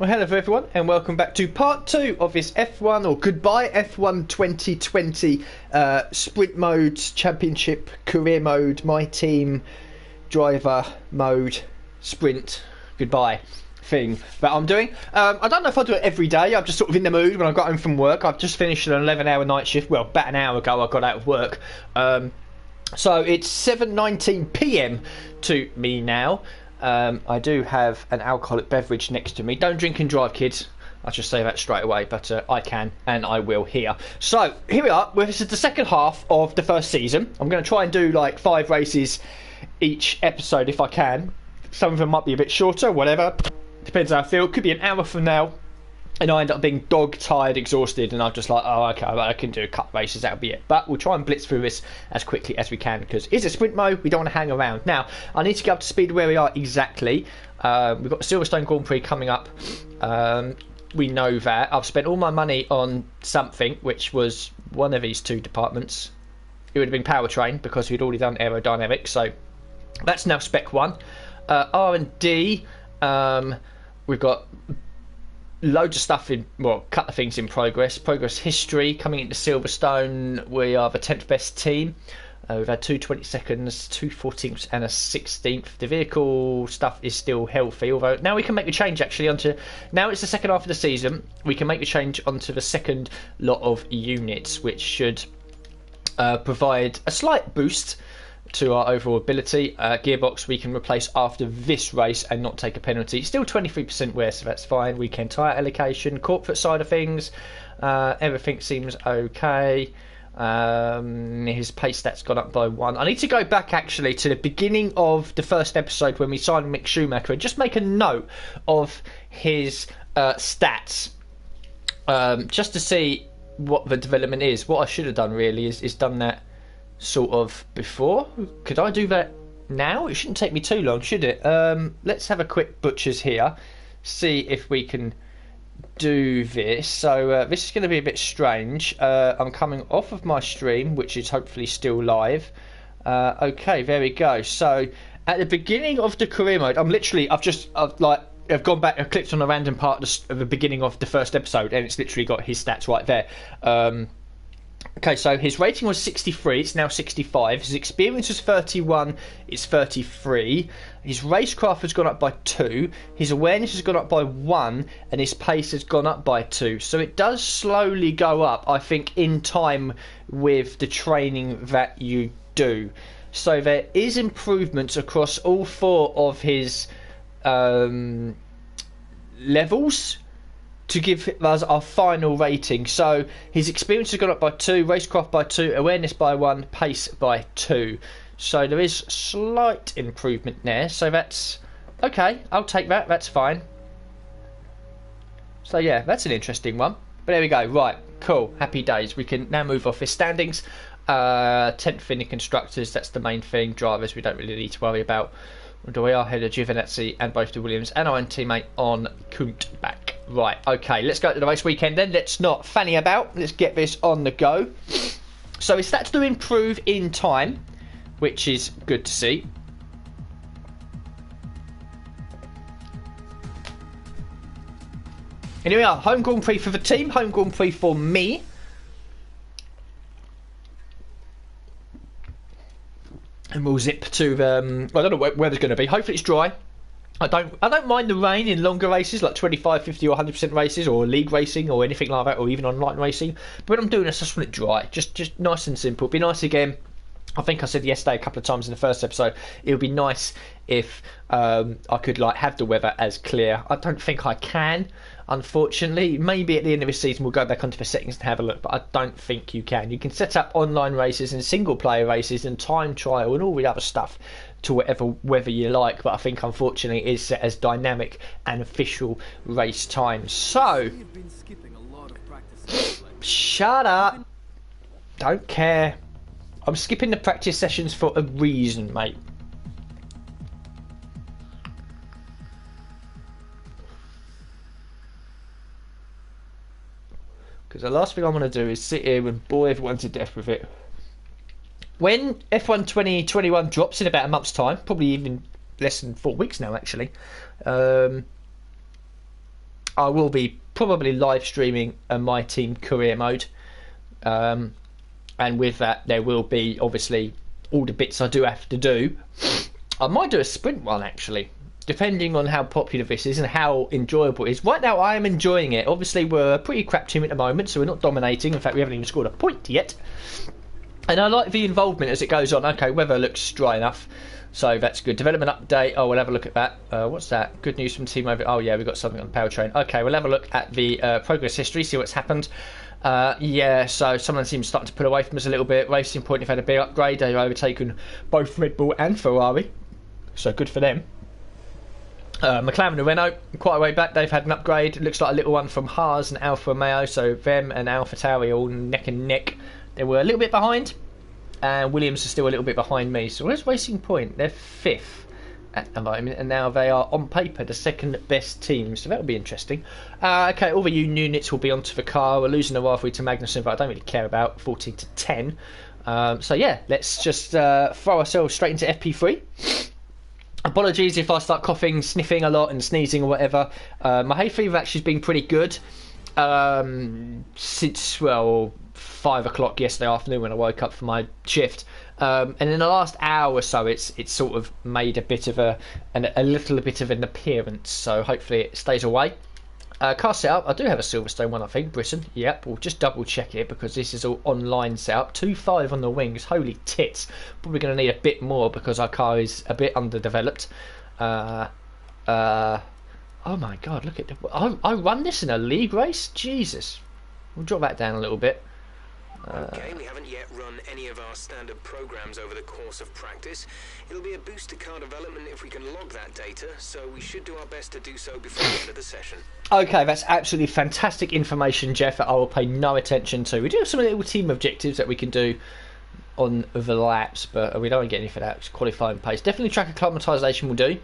Well, hello everyone, and welcome back to part 2 of this F1 or goodbye F1 2020 sprint modes, championship, career mode, my team, driver mode, sprint, goodbye thing that I'm doing. I don't know if I'll do it every day. I'm just sort of in the mood when I got home from work. I've just finished an 11-hour night shift. Well, about an hour ago I got out of work. So it's 7:19 PM to me now. I do have an alcoholic beverage next to me. Don't drink and drive, kids. I'll just say that straight away, but I can and I will here. So here we are. Well, this is the second half of the first season. I'm going to try and do like 5 races each episode if I can. Some of them might be a bit shorter, whatever. Depends how I feel. It could be an hour from now and I end up being dog tired, exhausted, and I'm just like, oh, okay, I can do a couple of races, that'll be it. But we'll try and blitz through this as quickly as we can, because it's a sprint mode, we don't want to hang around. Now, I need to get up to speed where we are exactly. We've got the Silverstone Grand Prix coming up. We know that. I've spent all my money on something, which was one of these 2 departments. It would have been powertrain, because we'd already done aerodynamics, so that's now spec 1. R&D, we've got loads of stuff in, well, a couple of things in progress history. Coming into Silverstone, we are the 10th best team. We've had 2 22nds, 2 14ths and a 16th. The vehicle stuff is still healthy, although now we can make a change actually onto, now it's the second half of the season, we can make a change onto the second lot of units, which should provide a slight boost to our overall ability. Gearbox we can replace after this race and not take a penalty. Still 23% wear, so that's fine. Weekend tyre allocation, corporate side of things, everything seems okay. His pace stats gone up by 1. I need to go back actually to the beginning of the first episode when we signed Mick Schumacher and just make a note of his stats, just to see what the development is. What I should have done really is done that sort of before. Could I do that now? It shouldn't take me too long, should it? Let's have a quick butchers here, see if we can do this. So this is going to be a bit strange. I'm coming off of my stream, which is hopefully still live. Okay, there we go. So at the beginning of the career mode, I've gone back, I've clicked on a random part of the beginning of the first episode, and it's literally got his stats right there. Okay, so his rating was 63, it's now 65. His experience was 31, it's 33. His racecraft has gone up by 2. His awareness has gone up by 1, and his pace has gone up by 2. So it does slowly go up, I think, in time with the training that you do. So there is improvements across all 4 of his levels to give us our final rating. So his experience has gone up by 2, racecraft by 2, awareness by 1, pace by 2. So there is slight improvement there. So that's okay. I'll take that. That's fine. So yeah, that's an interesting one. But there we go. Right, cool. Happy days. We can now move off his standings. 10th in the constructors. That's the main thing. Drivers, we don't really need to worry about. We are ahead of Giovinazzi and both the Williams and our own teammate on Kuntbach. Right, okay, let's go to the race weekend then. Let's not fanny about. Let's get this on the go. So his stats do improve in time, which is good to see. And here we are, home Grand Prix for the team, home Grand Prix for me. And we'll zip to the, I don't know where weather's going to be. Hopefully it's dry. I don't mind the rain in longer races like 25, 50 or 100% races, or league racing or anything like that, or even online racing. But when I'm doing this, I just want it dry. Just nice and simple. Be nice again. I think I said yesterday a couple of times in the first episode, it would be nice if I could like have the weather as clear. I don't think I can, unfortunately. Maybe at the end of this season we'll go back onto the settings and have a look, but I don't think you can. You can set up online races and single player races and time trial and all the other stuff to whatever weather you like, but I think unfortunately it is set as dynamic and official race times. So shut up, don't care. I'm skipping the practice sessions for a reason, mate. Because the last thing I want to do is sit here and bore everyone to death with it. When F1 2021 drops in about a month's time, probably even less than 4 weeks now actually, I will be probably live streaming my team career mode, and with that there will be obviously all the bits I do have to do. I might do a sprint one actually, depending on how popular this is and how enjoyable it is. Right now I am enjoying it. Obviously we're a pretty crap team at the moment, so we're not dominating. In fact, we haven't even scored a point yet. And I like the involvement as it goes on. Okay, weather looks dry enough, so that's good. Development update. Oh, we'll have a look at that. What's that? Good news from team over. Oh yeah, we've got something on the powertrain. Okay, we'll have a look at the progress history, see what's happened. Yeah, so some of the teams starting to pull away from us a little bit. Racing Point have had a big upgrade. They've overtaken both Red Bull and Ferrari, so good for them. McLaren and Renault, quite a way back, they've had an upgrade. It looks like a little one from Haas and Alfa Romeo, so them and Alfa Tauri all neck and neck. They were a little bit behind, and Williams is still a little bit behind me. So where's Racing Point? They're 5th at the moment, and now they are on paper the second best team, so that'll be interesting. Okay, all the new units will be onto the car. We're losing the rivalry to Magnussen, but I don't really care about 14 to 10. So yeah, let's just throw ourselves straight into FP3. Apologies if I start coughing, sniffing a lot and sneezing or whatever. My hay fever actually has been pretty good since, well, 5 o'clock yesterday afternoon when I woke up for my shift. And in the last hour or so, it's sort of made a bit of a little bit of an appearance. So hopefully it stays away. Car setup, I do have a Silverstone one, I think, Britain. Yep, we'll just double check it because this is all online setup. 2.5 on the wings, holy tits. Probably going to need a bit more because our car is a bit underdeveloped. Oh my god, look at the... I run this in a league race? Jesus. We'll drop that down a little bit. Okay, we haven't yet run any of our standard programs over the course of practice. It'll be a boost to car development if we can log that data, so we should do our best to do so before the end of the session. Okay, that's absolutely fantastic information, Jeff, that I will pay no attention to. We do have some little team objectives that we can do on the laps, but we don't get any for that. It's qualifying pace. Definitely track acclimatisation will do.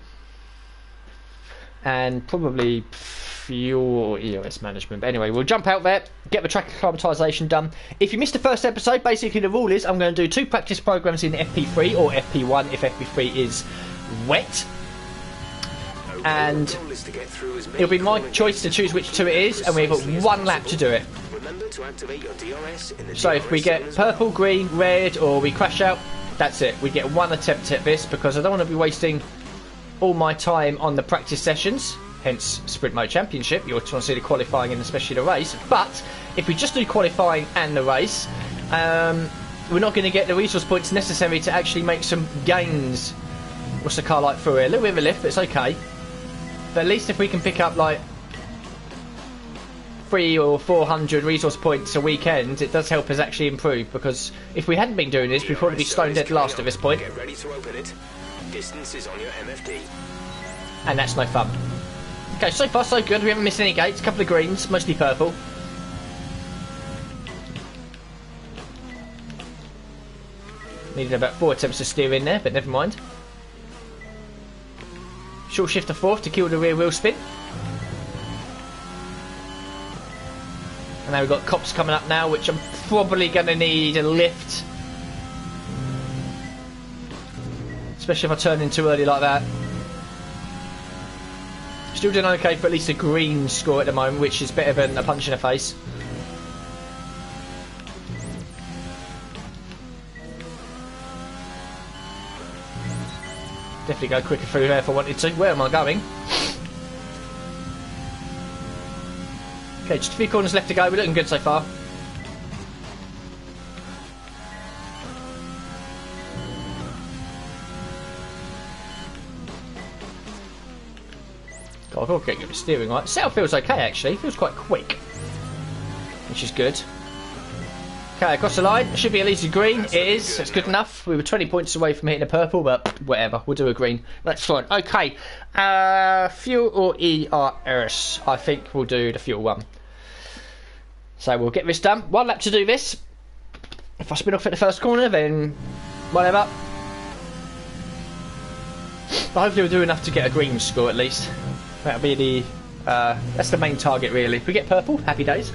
And probably fuel EOS management. But anyway, we'll jump out there, get the track acclimatisation done. If you missed the first episode, basically the rule is I'm going to do 2 practice programs in FP3 or FP1 if FP3 is wet. And it'll be my choice to choose which 2 it is, and we've got 1 lap to do it. So if we get purple, green, red, or we crash out, that's it. We get 1 attempt at this because I don't want to be wasting all my time on the practice sessions, hence Sprint Mode Championship. You want to see the qualifying and especially the race. But if we just do qualifying and the race, we're not going to get the resource points necessary to actually make some gains. What's the car like through here? A little bit of a lift, but it's okay. But at least if we can pick up like 300 or 400 resource points a weekend, it does help us actually improve, because if we hadn't been doing this, we'd probably be stone dead last at this point. Get ready to open it. Distance is on your MFD. And that's no fun. Okay, so far so good. We haven't missed any gates. A couple of greens, mostly purple. Needed about 4 attempts to steer in there, but never mind. Short shift to 4th to kill the rear wheel spin. And now we've got cops coming up now, which I'm probably going to need a lift. Especially if I turn in too early like that. Still doing okay for at least a green score at the moment, which is better than a punch in the face. Definitely go quicker through there if I wanted to. Where am I going? Okay, just a few corners left to go. We're looking good so far. God, I've got to get the steering right. Setup feels okay actually. It feels quite quick, which is good. Okay, across the line. It should be at least a green. It is. It's good enough. We were 20 points away from hitting a purple, but whatever. We'll do a green. That's fine. Okay. Fuel or ERS? I think we'll do the fuel one. So we'll get this done. 1 lap to do this. If I spin off at the first corner, then whatever. But hopefully we'll do enough to get a green score at least. That'll be the... that's the main target really. If we get purple, happy days.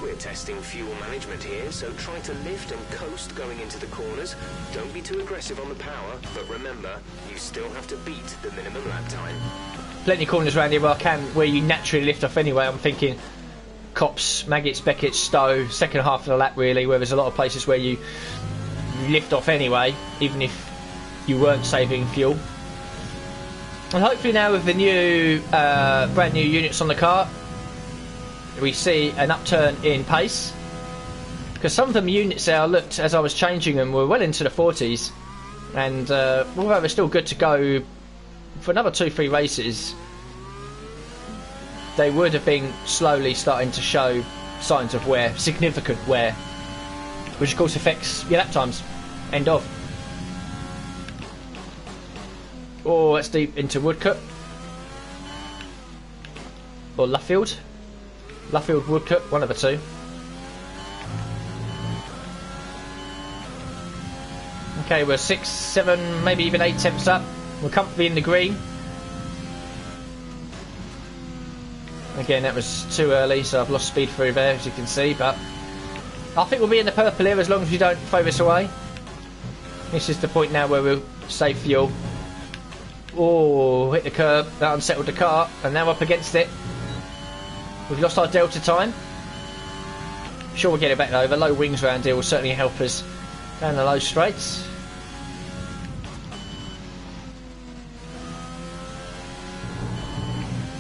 we're testing fuel management here, so try to lift and coast going into the corners. Don't be too aggressive on the power, but remember, you still have to beat the minimum lap time. Plenty of corners around here where you naturally lift off anyway. I'm thinking Cops, Maggots, Beckett, Stowe, second half of the lap really, where there's a lot of places where you lift off anyway, even if you weren't saving fuel. And hopefully now with the new, brand new units on the car, we see an upturn in pace. Because some of the units there, I looked as I was changing them, were well into the 40s. And although they're still good to go for another 2-3 races, they would have been slowly starting to show signs of wear, significant wear, which of course affects your lap times. End of. Oh, that's deep into Woodcote. Or Luffield. Luffield, Woodcote, one of the two. Okay, we're 6, 7, maybe even 8 tenths up. We're comfortably in the green. Again, that was too early, so I've lost speed through there, as you can see, but I think we'll be in the purple here as long as we don't throw this away. This is the point now where we'll save fuel. Oh, hit the curb, that unsettled the car, and now up against it. We've lost our delta time. Sure, we'll get it back over. Low wings around here will certainly help us down the low straights.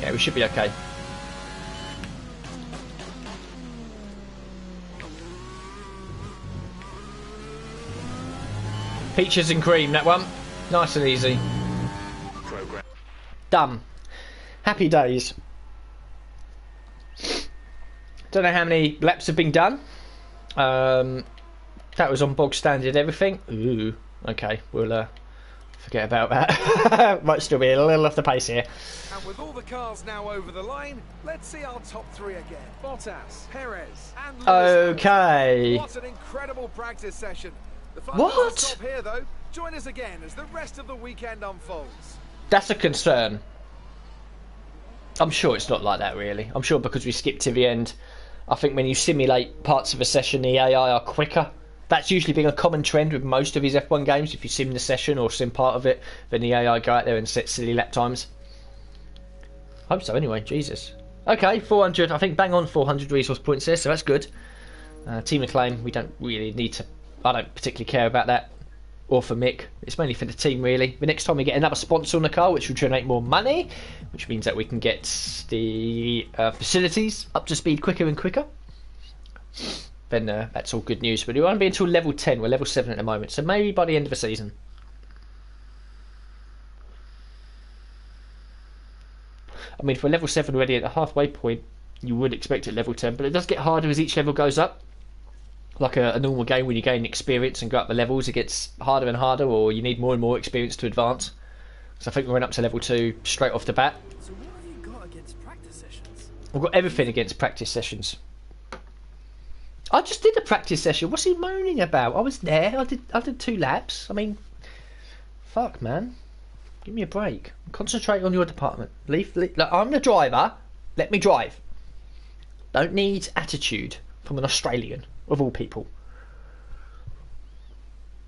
Yeah, we should be okay. Peaches and cream, that one. Nice and easy. Done. Happy days. Don't know how many laps have been done. That was on bog standard everything. Ooh, okay, we'll forget about that. Might still be a little off the pace here. And with all the cars now over the line, let's see our top 3 again. Bottas, Perez, and Lewis. Okay. What an incredible practice session. The fun What? doesn't stop here though. Join us again as the rest of the weekend unfolds. That's a concern. I'm sure it's not like that really. I'm sure because we skipped to the end. I think when you simulate parts of a session, the AI are quicker. That's usually been a common trend with most of these F1 games. If you sim the session or sim part of it, then the AI go out there and set silly lap times. Hope so anyway, Jesus. Okay, 400, I think bang on 400 resource points there, so that's good. Team acclaim, we don't really need to, I don't particularly care about that. Or for Mick, it's mainly for the team really. The next time we get another sponsor on the car, which will generate more money, which means that we can get the facilities up to speed quicker and quicker, then that's all good news. But we won't be until level 10, we're level 7 at the moment, so maybe by the end of the season. I mean, for level 7 already at the halfway point, you would expect it level 10, but it does get harder as each level goes up. Like a normal game, when you gain experience and go up the levels, it gets harder and harder, or you need more and more experience to advance. So I think we went up to level 2 straight off the bat. So what have you got against practice sessions? We've got everything against practice sessions. I just did a practice session. What's he moaning about? I was there. I did 2 laps. I mean, fuck, man. Give me a break. Concentrate on your department. Look, I'm the driver. Let me drive. Don't need attitude from an Australian. Of all people.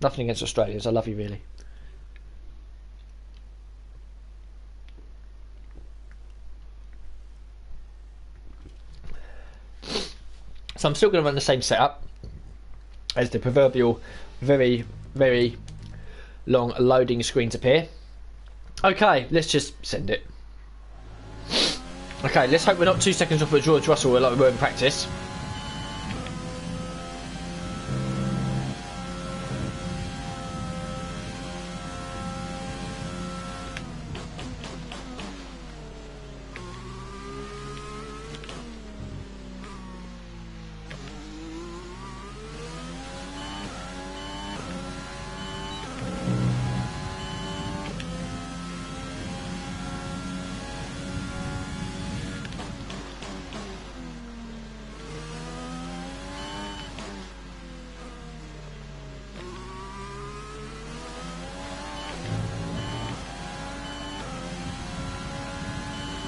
Nothing against Australians, I love you really. So I'm still going to run the same setup as the proverbial very, very long loading screens appear. Okay, let's just send it. Okay, let's hope we're not 2 seconds off with George Russell like we were in practice.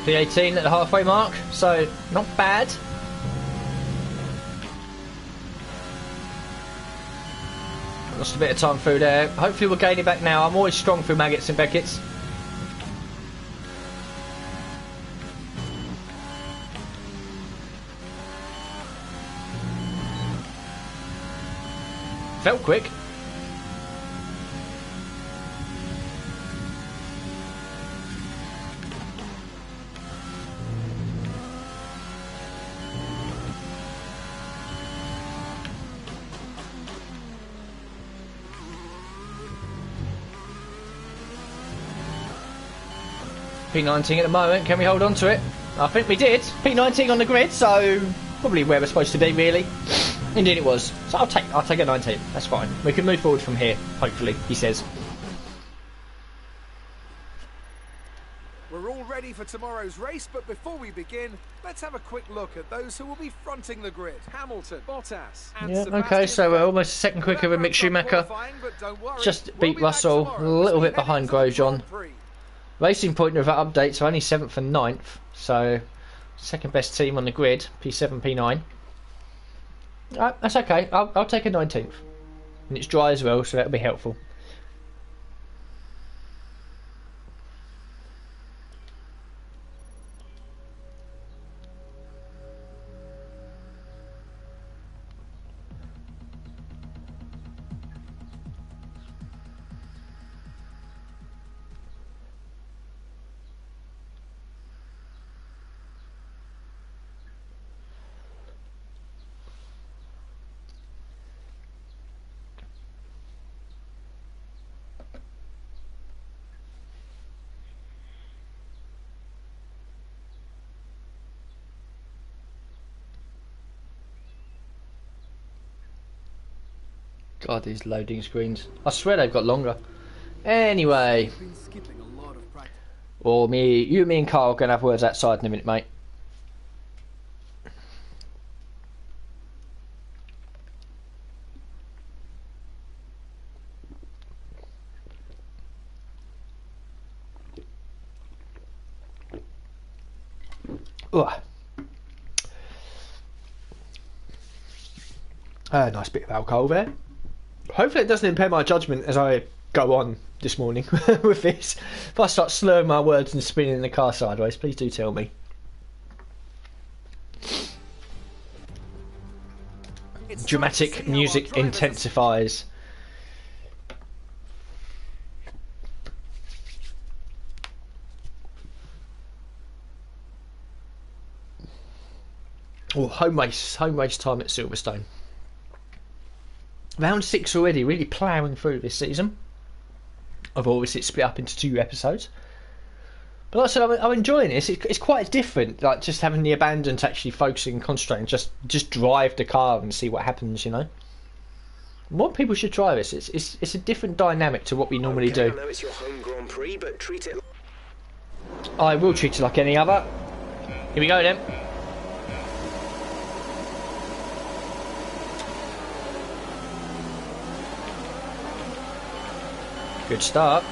P18 at the halfway mark, so not bad. Lost a bit of time through there. Hopefully we'll gain it back now. I'm always strong through Maggots and Beckett's. Felt quick. P19 at the moment, can we hold on to it? I think we did. P19 on the grid, so probably where we're supposed to be, really. Indeed it was. So I'll take a 19. That's fine. We can move forward from here, hopefully, he says. We're all ready for tomorrow's race, but before we begin, let's have a quick look at those who will be fronting the grid. Hamilton, Bottas, and Yeah, Sebastian okay, so we're Vettel. almost a second quicker than Mick Schumacher. But don't worry, Just we'll beat be back Russell, tomorrow a little as we bit head behind into the Grosjean. Grand Prix. Racing point of that update, so only 7th and 9th. So, second best team on the grid, P7, P9. That's okay, I'll take a 19th. And it's dry as well, so that'll be helpful. God, these loading screens. I swear they've got longer. Anyway. Been skipping a lot of practice. Or me and Carl are going to have words outside in a minute, mate. Ugh. Nice bit of alcohol there. Hopefully it doesn't impair my judgment as I go on this morning with this. If I start slurring my words and spinning in the car sideways, please do tell me. Dramatic music intensifies. Oh, home race time at Silverstone. Round 6 already, really ploughing through this season. I've obviously split up into 2 episodes. But like I said, I'm enjoying this. It's quite different, like just having the abandon to actually focusing and concentrating, just drive the car and see what happens, you know. More people should try this. It's a different dynamic to what we normally do. I know it's your home Grand Prix, but treat it. I will treat it like any other. Here we go then. Good start.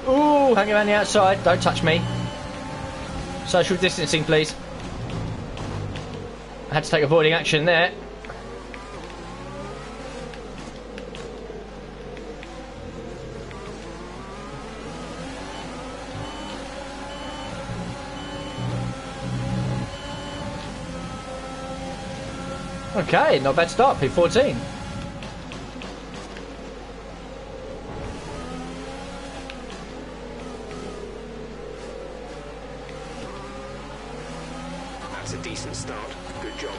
Ooh, hang around the outside. Don't touch me. Social distancing, please. I had to take avoiding action there. Okay, not a bad start, P14. That's a decent start. Good job.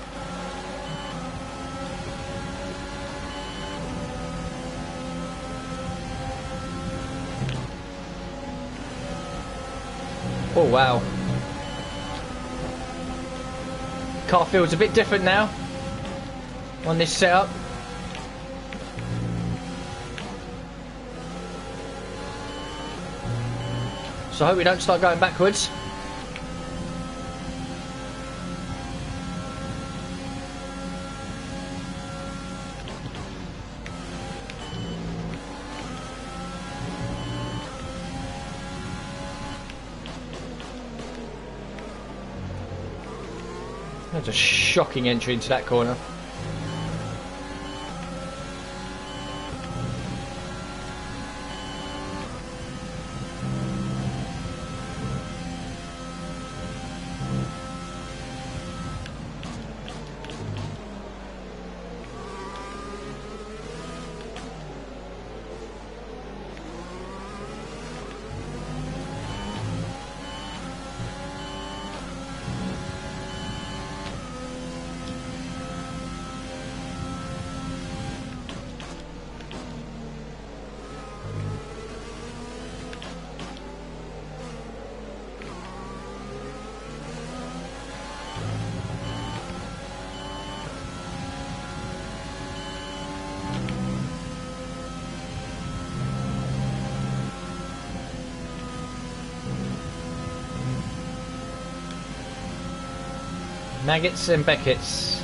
Oh wow. Car feels a bit different now on this setup. So I hope we don't start going backwards. That's a shocking entry into that corner. Maggots and Beckett's.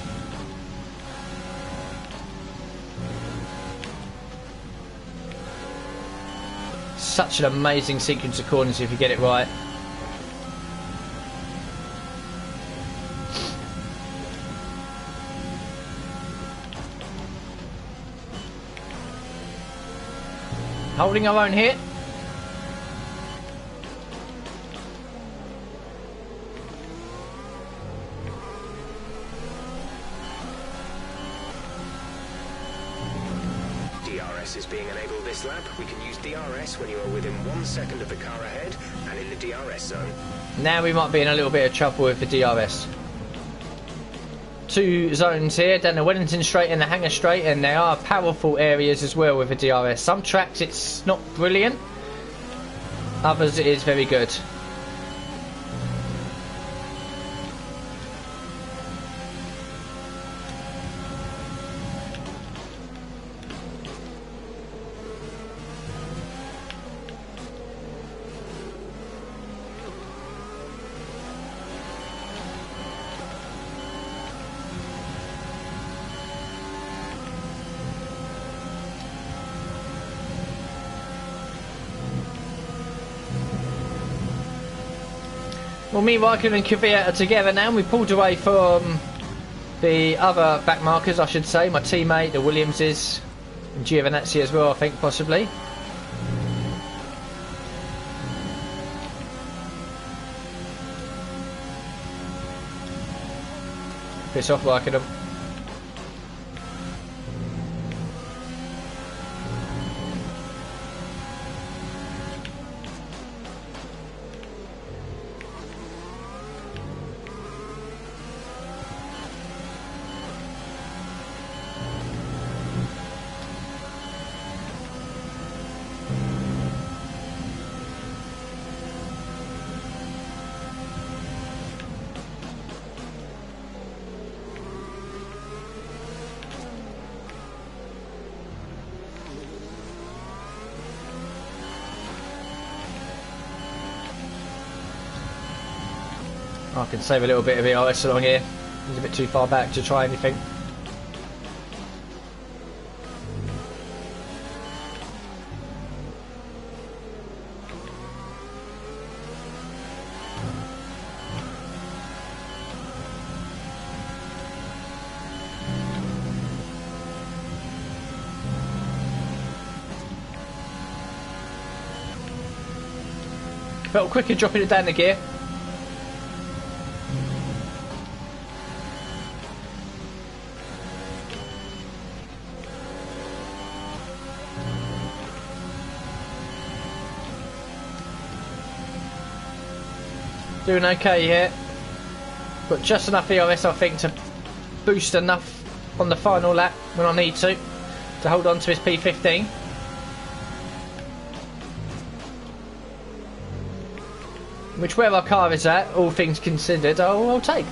Such an amazing sequence of corners if you get it right. Holding our own here. DRS is being enabled this lap. We can use DRS when you are within 1 second of the car ahead and in the DRS zone. Now we might be in a little bit of trouble with the DRS. Two zones here, down the Wellington Straight and the Hangar Straight, and there are powerful areas as well with the DRS. Some tracks it's not brilliant, others it is very good. Well, me, Raikkonen and Kvyat are together now. We pulled away from the other back markers, I should say. My teammate, the Williamses, and Giovinazzi as well, I think, possibly. Piss off, Raikkonen. I can save a little bit of ERS along here. He's a bit too far back to try anything. Felt quicker dropping it down the gear. Doing okay here. Got just enough ERS, I think, to boost enough on the final lap when I need to hold on to his P15. Which, where our car is at, all things considered, I'll take.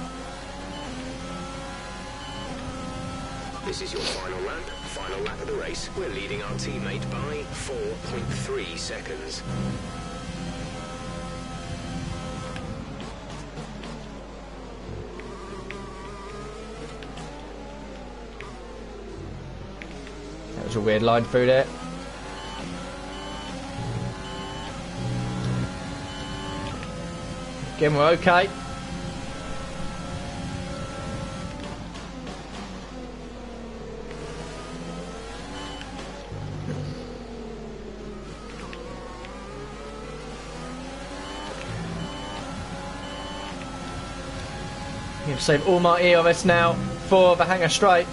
This is your final lap of the race. We're leading our teammate by 4.3 seconds. That was a weird line through there. Again, we're okay. I'm going to save all my ERS now for the hangar straight.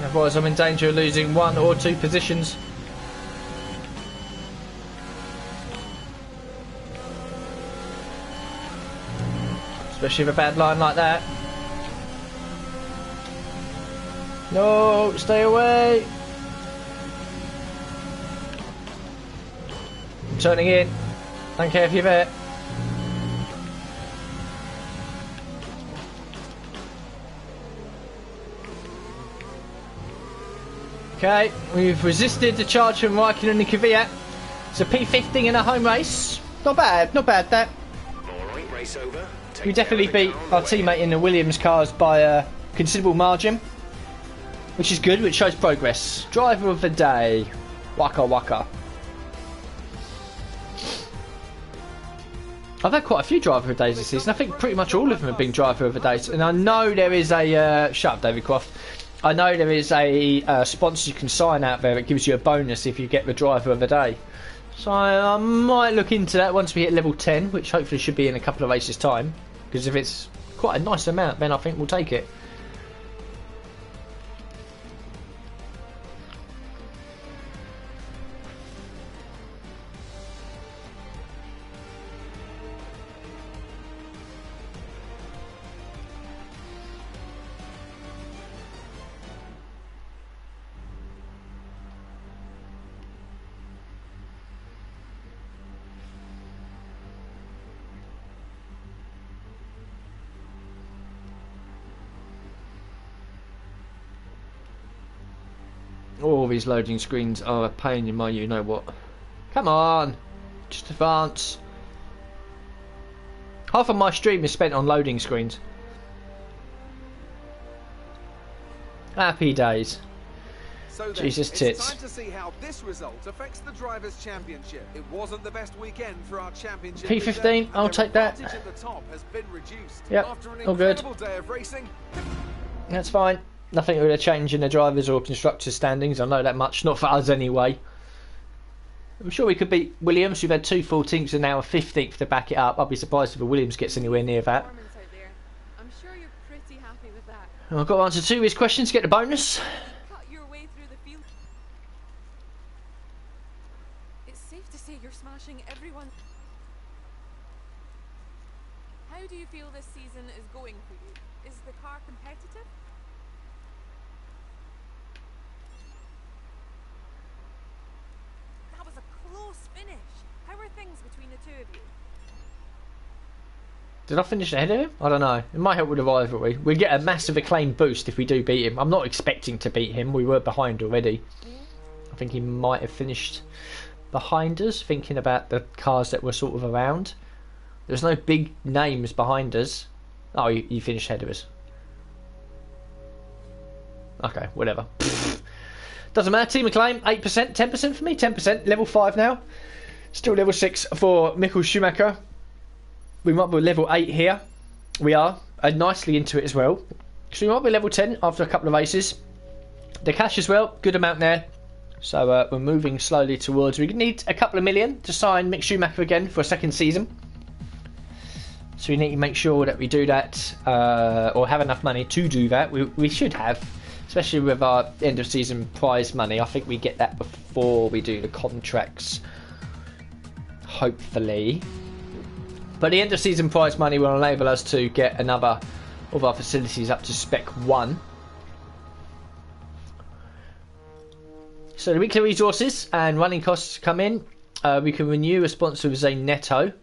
Otherwise I'm in danger of losing 1 or 2 positions. Especially with a bad line like that. No, stay away. I'm turning in. Don't care if you're there. Okay, we've resisted the charge from Raikkonen and Kvyat. It's a P15 in a home race. Not bad that. Alright, race over. We definitely beat our teammate in the Williams cars by a considerable margin, which is good, which shows progress. Driver of the day, Waka Waka. I've had quite a few driver of the days this season. I think pretty much all of them have been driver of the days, and I know there is a shut up, David Croft. I know there is a sponsor you can sign out there that gives you a bonus if you get the driver of the day. So I might look into that once we hit level 10, which hopefully should be in a couple of races' time. Because if it's quite a nice amount, then I think we'll take it. All these loading screens are a pain in my you-know-what. Come on! Just advance. Half of my stream is spent on loading screens. Happy days. So then, Jesus it's tits. time to see how this result affects the Drivers' Championship. It wasn't the best weekend for our championship. P15, leader, I'll and their take that. advantage at the top has been reduced. Yep, After an all good. incredible day of racing. That's fine. Nothing really change in the drivers or constructors standings. I know that much. Not for us anyway. I'm sure we could beat Williams. We've had 2 14ths and now a 15th to back it up. I'll be surprised if the Williams gets anywhere near that. I'm sure you're pretty happy with that. I've got to answer 2 of his questions to get the bonus. Cut your way through the field. It's safe to say you're smashing everyone. How do you feel this season is going for you? Is the car competitive? That was a close finish. How are things between the two of you? Did I finish ahead of him? I don't know. It might help with the rivalry. We get a massive acclaim boost if we do beat him. I'm not expecting to beat him. We were behind already. I think he might have finished behind us, thinking about the cars that were sort of around. There's no big names behind us. Oh, you finished ahead of us. Okay, whatever. Doesn't matter. Team acclaim, 8%, 10% for me, 10%. Level 5 now. Still level 6 for Michael Schumacher. We might be level 8 here. We are nicely into it as well. So we might be level 10 after a couple of races. The cash as well, good amount there. So we're moving slowly towards. We need a couple of million to sign Mick Schumacher again for a second season. So we need to make sure that we do that, or have enough money to do that. We should have, especially with our end of season prize money. I think we get that before we do the contracts, hopefully. But the end of season prize money will enable us to get another of our facilities up to spec 1. So the weekly resources and running costs come in. We can renew a sponsor with a Netto.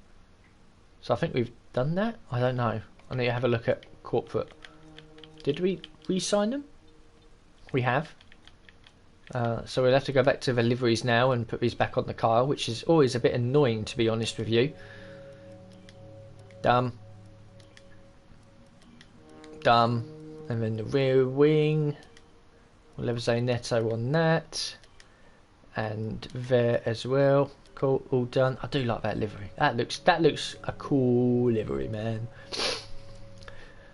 So I think we've done that. I don't know. I need to have a look at corporate. Did we re-sign them? We have. So we'll have to go back to the liveries now and put these back on the car, which is always a bit annoying, to be honest with you. Dumb. And then the rear wing. We'll have a Netto on that. And there as well. Cool, all done. I do like that livery. That looks a cool livery, man.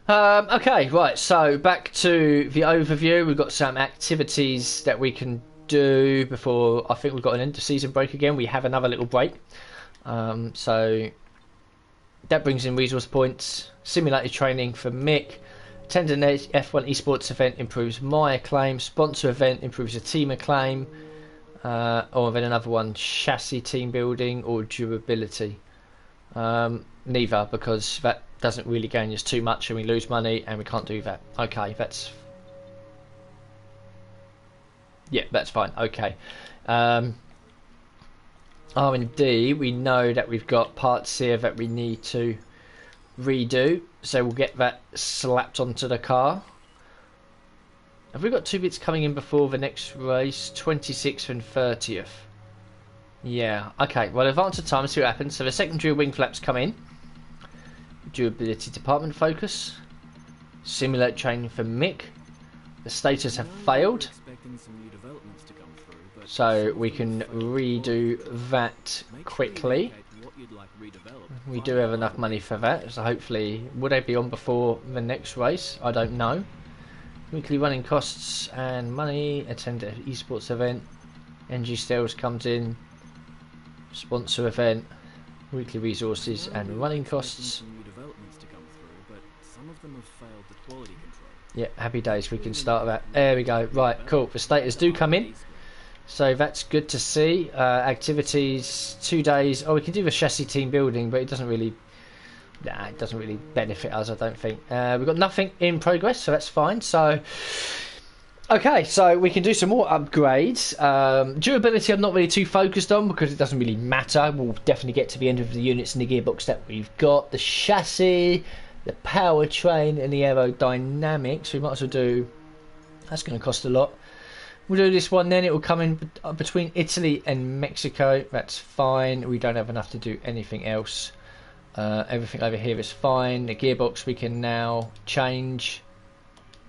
Okay, right, so back to the overview. We've got some activities that we can do before I think we've got an end of season break again. We have another little break, so that brings in resource points. Simulated training for Mick. Attend an F1 esports event improves my acclaim. Sponsor event improves the team acclaim. Or then another one, chassis team building or durability. Neither, because that doesn't really gain us too much and we lose money and we can't do that. Okay, that's... yeah, that's fine. Okay. R&D, we know that we've got parts here that we need to redo, so we'll get that slapped onto the car. Have we got 2 bits coming in before the next race? 26th and 30th. Yeah, okay, well, advance the time and see what happens. So the secondary wing flaps come in. Durability department focus. Simulate training for Mick. The status have failed. So we can redo that quickly. We do have enough money for that, so hopefully, would they be on before the next race? I don't know. Weekly running costs and money. Attend an esports event. NG Sales comes in. Sponsor event. Weekly resources and running costs. Yeah, happy days. We can start that. There we go. Right, cool. The status do come in. So that's good to see. Activities, 2 days. Oh, we can do the chassis team building, but it doesn't really... nah, it doesn't really benefit us, I don't think. We've got nothing in progress, so that's fine. So, okay, so we can do some more upgrades. Durability I'm not really too focused on because it doesn't really matter. We'll definitely get to the end of the units in the gearbox that we've got. The chassis, the powertrain, and the aerodynamics. We might as well do... that's going to cost a lot. We'll do this one then. It will come in between Italy and Mexico. That's fine. We don't have enough to do anything else. Everything over here is fine. The gearbox we can now change.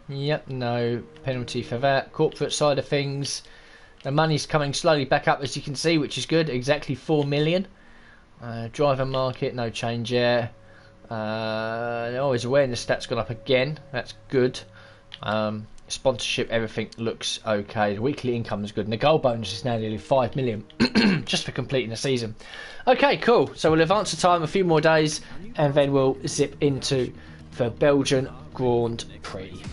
Yep, no penalty for that. Corporate side of things. The money's coming slowly back up, as you can see, which is good. Exactly 4 million. Driver market, no change there. Always awareness stats gone up again. That's good. Sponsorship, everything looks okay. The weekly income is good, and the goal bonus is now nearly 5 million just for completing the season. Okay, cool. So we'll advance the time a few more days, and then we'll zip into the Belgian Grand Prix.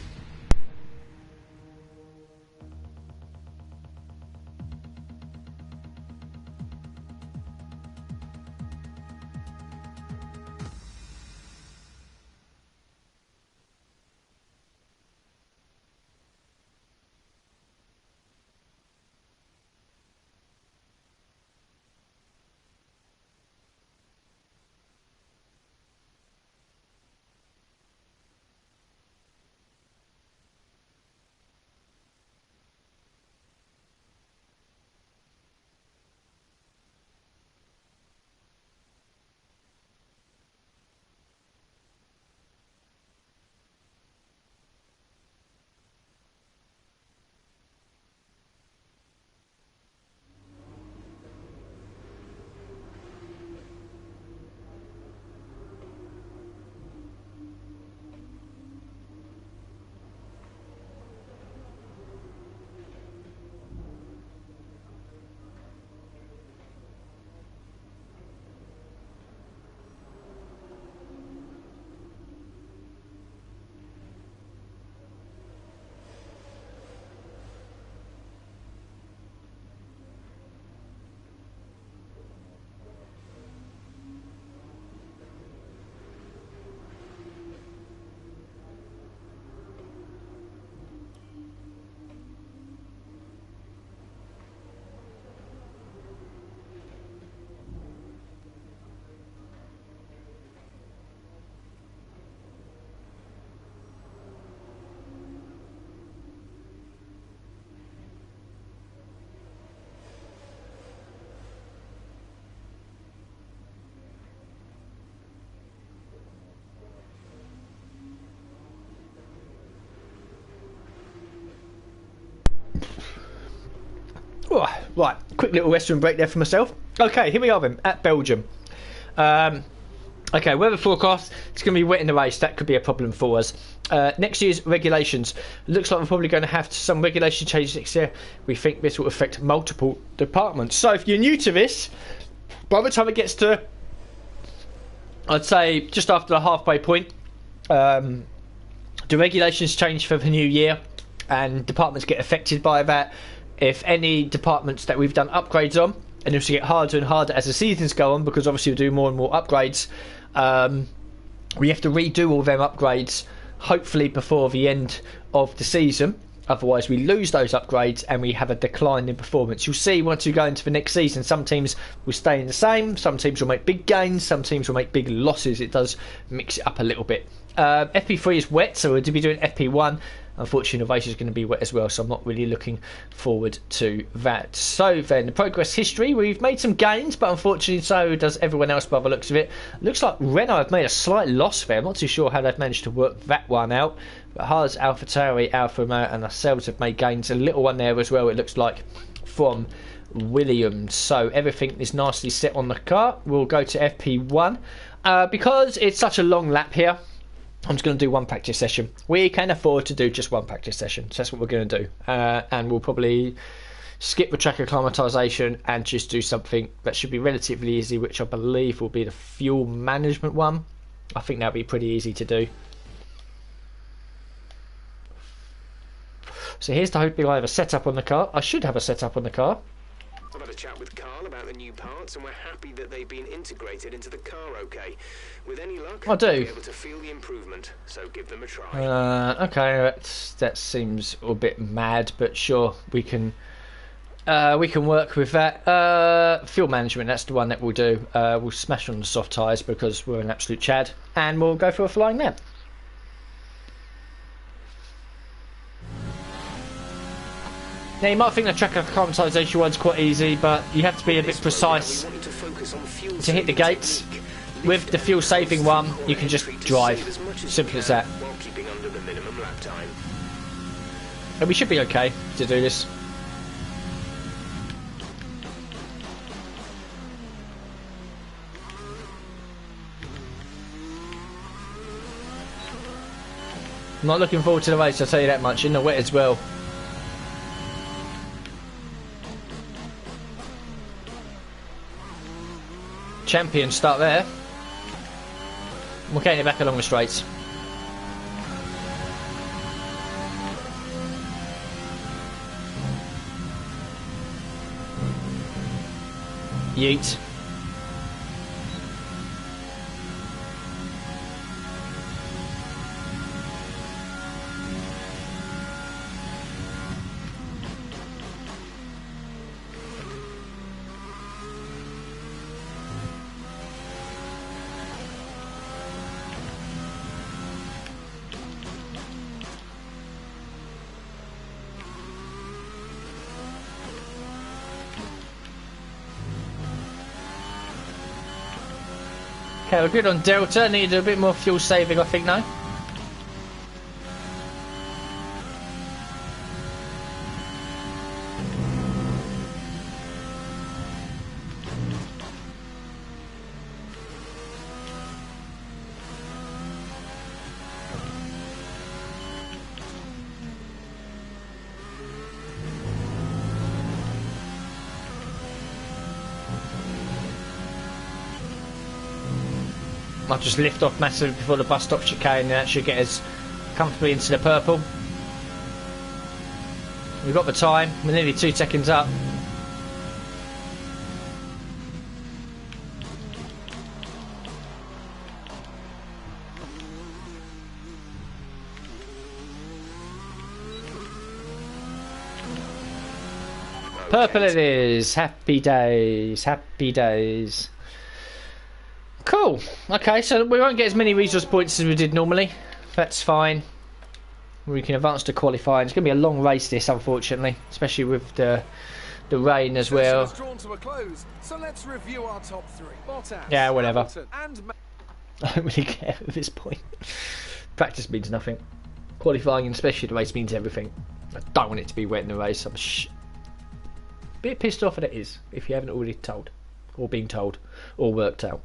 Oh, right, quick little restroom break there for myself. Okay, here we are then, at Belgium. Okay, weather forecast. It's going to be wet in the race. That could be a problem for us. Next year's regulations. Looks like we're probably going to have some regulation changes next year. We think this will affect multiple departments. So if you're new to this, by the time it gets to, I'd say, just after the halfway point, the regulations change for the new year and departments get affected by that. If any departments that we've done upgrades on, and it'll get harder and harder as the seasons go on, because obviously we'll do more and more upgrades. We have to redo all them upgrades, hopefully before the end of the season. Otherwise, we lose those upgrades and we have a decline in performance. You'll see once we go into the next season, some teams will stay in the same, some teams will make big gains, some teams will make big losses. It does mix it up a little bit. FP3 is wet, so we'll be doing FP1. Unfortunately, the race is going to be wet as well, so I'm not really looking forward to that. So then, the progress history. We've made some gains, but unfortunately so does everyone else by the looks of it. Looks like Renault have made a slight loss there. I'm not too sure how they've managed to work that one out. But Haas, AlphaTauri, Alfa Romeo and ourselves have made gains. A little one there as well, it looks like, from Williams. So everything is nicely set on the car. We'll go to FP1. Because it's such a long lap here, I'm just going to do one practice session. We can afford to do just one practice session, so that's what we're going to do. And we'll probably skip the track acclimatisation and just do something that should be relatively easy, which I believe will be the fuel management one. I think that'll be pretty easy to do. So here's the hoping I have a setup on the car. I should have a setup on the car. I've had a chat with Carl about the new parts, and we're happy that they've been integrated into the car. Okay, with any luck, I do. we'll be able to feel the improvement. So give them a try. Okay, that seems a bit mad, but sure, we can work with that. Fuel management, that's the one that we'll do. We'll smash on the soft tyres because we're an absolute chad, and we'll go for a flying lap. Now you might think the track acclimatisation one's quite easy, but you have to be a bit precise to hit the gates. With the fuel saving one, you can just drive. Simple as that. And we should be okay to do this. I'm not looking forward to the race, I'll tell you that much. In the wet as well. Champion start there. We're getting it back along the straights. Yeet. Okay, we're good on Delta. Need a bit more fuel saving, I think, now. I'll just lift off massively before the bus stop chicane, and that should get us comfortably into the purple. We've got the time, we're nearly 2 seconds up. Purple it is! Happy days, happy days. Cool. Okay, so we won't get as many resource points as we did normally. That's fine. We can advance to qualifying. It's going to be a long race, this, unfortunately, especially with the rain as well. Drawn to a close, so let's review our top three. Bottas, yeah, whatever. And I don't really care at this point. Practice means nothing. Qualifying, and especially the race, means everything. I don't want it to be wet in the race. I'm a bit pissed off that it is, if you haven't already told, or been told, or worked out.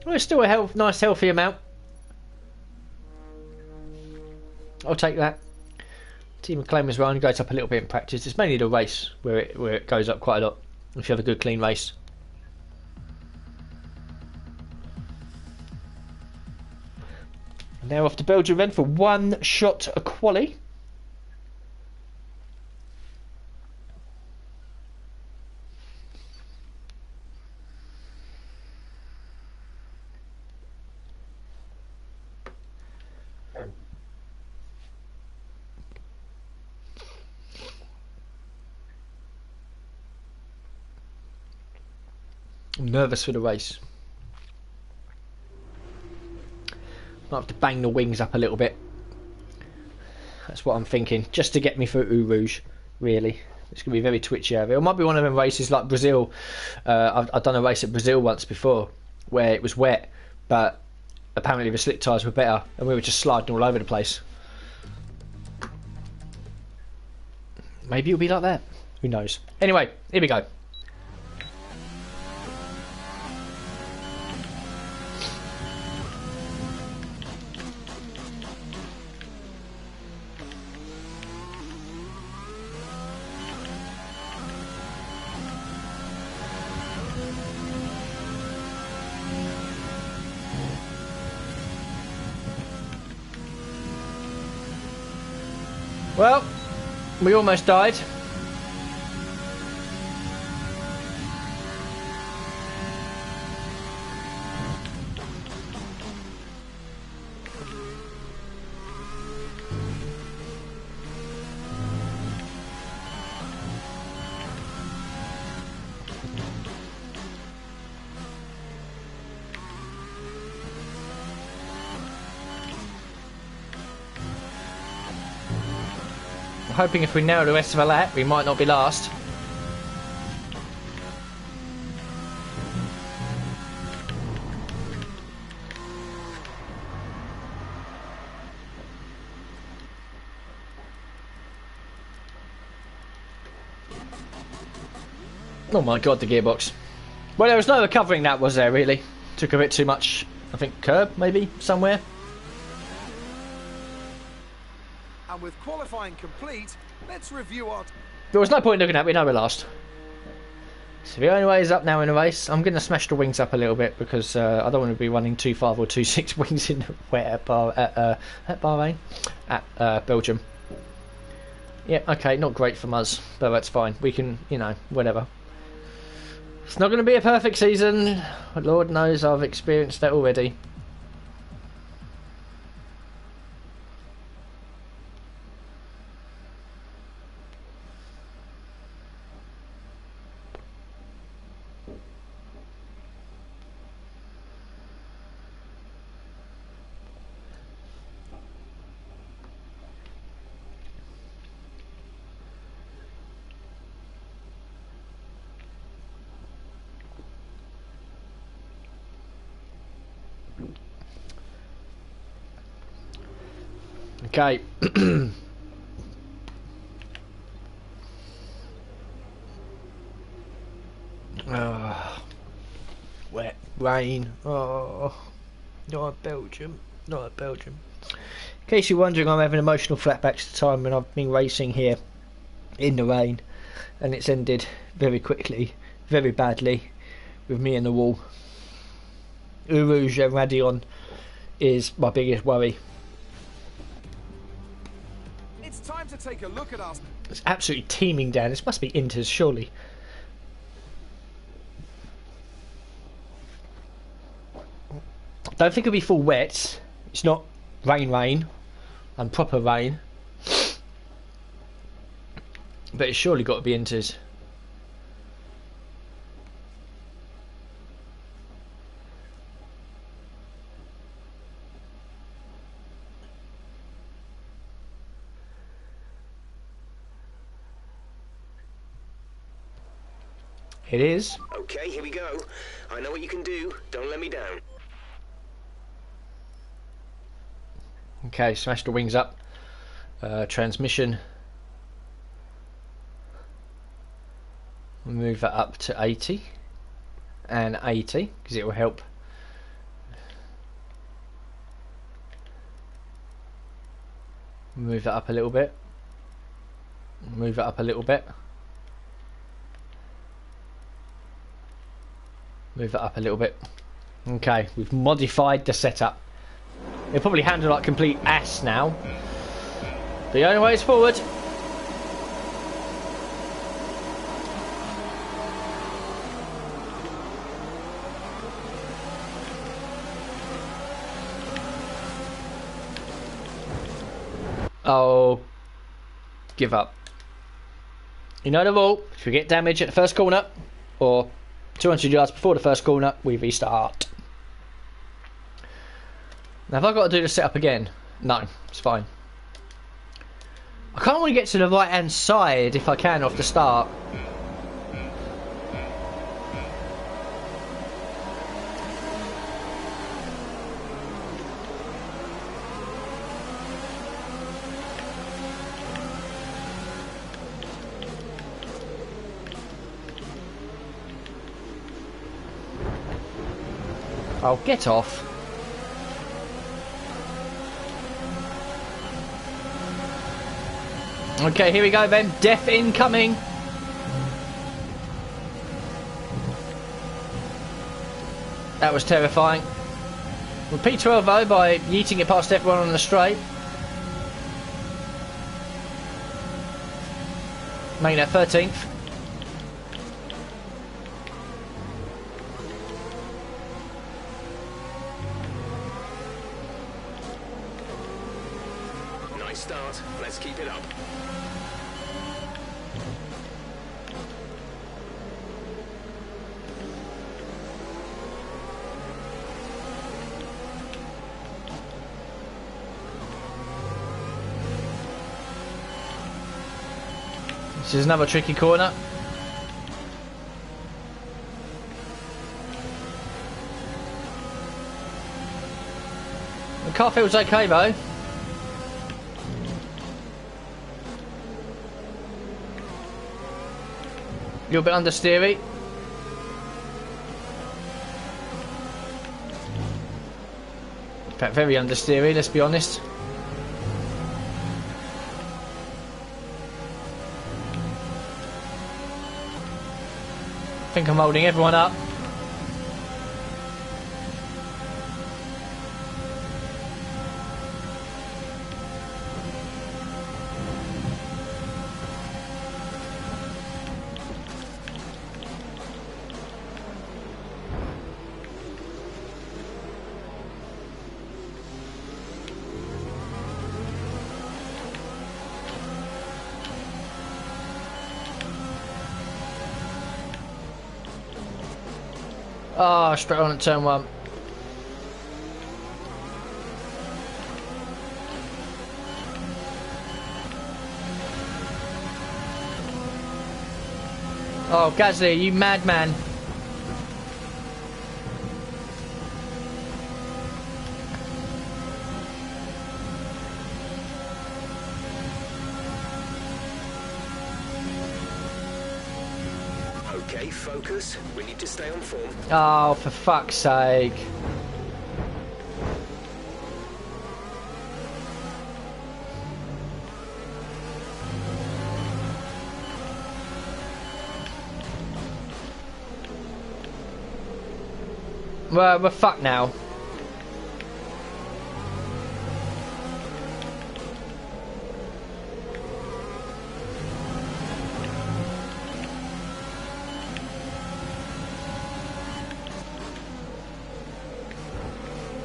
Well, it's still a nice healthy amount. I'll take that. Team Claimers run goes up a little bit in practice. It's mainly the race where it goes up quite a lot. If you have a good clean race. Now off to Belgium then for one shot a quali. I'm nervous for the race. Might have to bang the wings up a little bit. That's what I'm thinking, just to get me through Eau Rouge, really. It's going to be very twitchy over here. It might be one of them races like Brazil. I've done a race at Brazil once before where it was wet, but apparently the slick tyres were better and we were just sliding all over the place. Maybe it'll be like that. Who knows? Anyway, here we go. Well, we almost died. I'm hoping if we nail the rest of the lap, we might not be last. Oh my god, the gearbox. Well, there was no recovering that, was there, really? Took a bit too much, I think, curb, maybe, somewhere. And with qualifying complete, let's review our... There was no point looking at it, we know we're last. So the only way is up now in the race. I'm going to smash the wings up a little bit because I don't want to be running 2.5 or 2.6 wings in the wet at Bahrain, at Belgium. Yeah, okay, not great from us, but that's fine. We can, you know, whatever. It's not going to be a perfect season. Lord knows I've experienced that already. Okay. Wet rain. Oh, not at Belgium. Not at Belgium. In case you're wondering, I'm having emotional flashbacks to the time when I've been racing here in the rain, and it's ended very quickly, very badly, with me in the wall. Eau Rouge and Radion is my biggest worry. It's time to take a look at us. It's absolutely teeming down. This must be Inters, surely. Don't think it'll be full wet. It's not rain and proper rain. But it's surely got to be Inters. It is. Okay, here we go. I know what you can do. Don't let me down. Okay, smash the wings up. Transmission. We'll move that up to 80 and 80 because it will help Move that up a little bit. Move that up a little bit. Move that up a little bit. Okay, we've modified the setup. It'll probably handle like complete ass now. The only way is forward. Oh, give up. You know the rule. If we get damage at the first corner, or 200 yards before the first corner, we restart. Now, have I got to do the setup again? No, it's fine. I kind of want to get to the right hand side if I can off the start. Oh, get off. Okay, here we go then. Death incoming. That was terrifying. Well, P12 though by yeeting it past F1 on the straight. Making that 13th. Nice start. Let's keep it up. This is another tricky corner. The car feels okay though. A little bit understeery. In fact, very understeery, let's be honest. I think I'm holding everyone up. Oh, straight on at turn 1. Oh, Gasly, you madman. Okay, focus. We need to stay on form. Oh, for fuck's sake. Well, we're fucked now.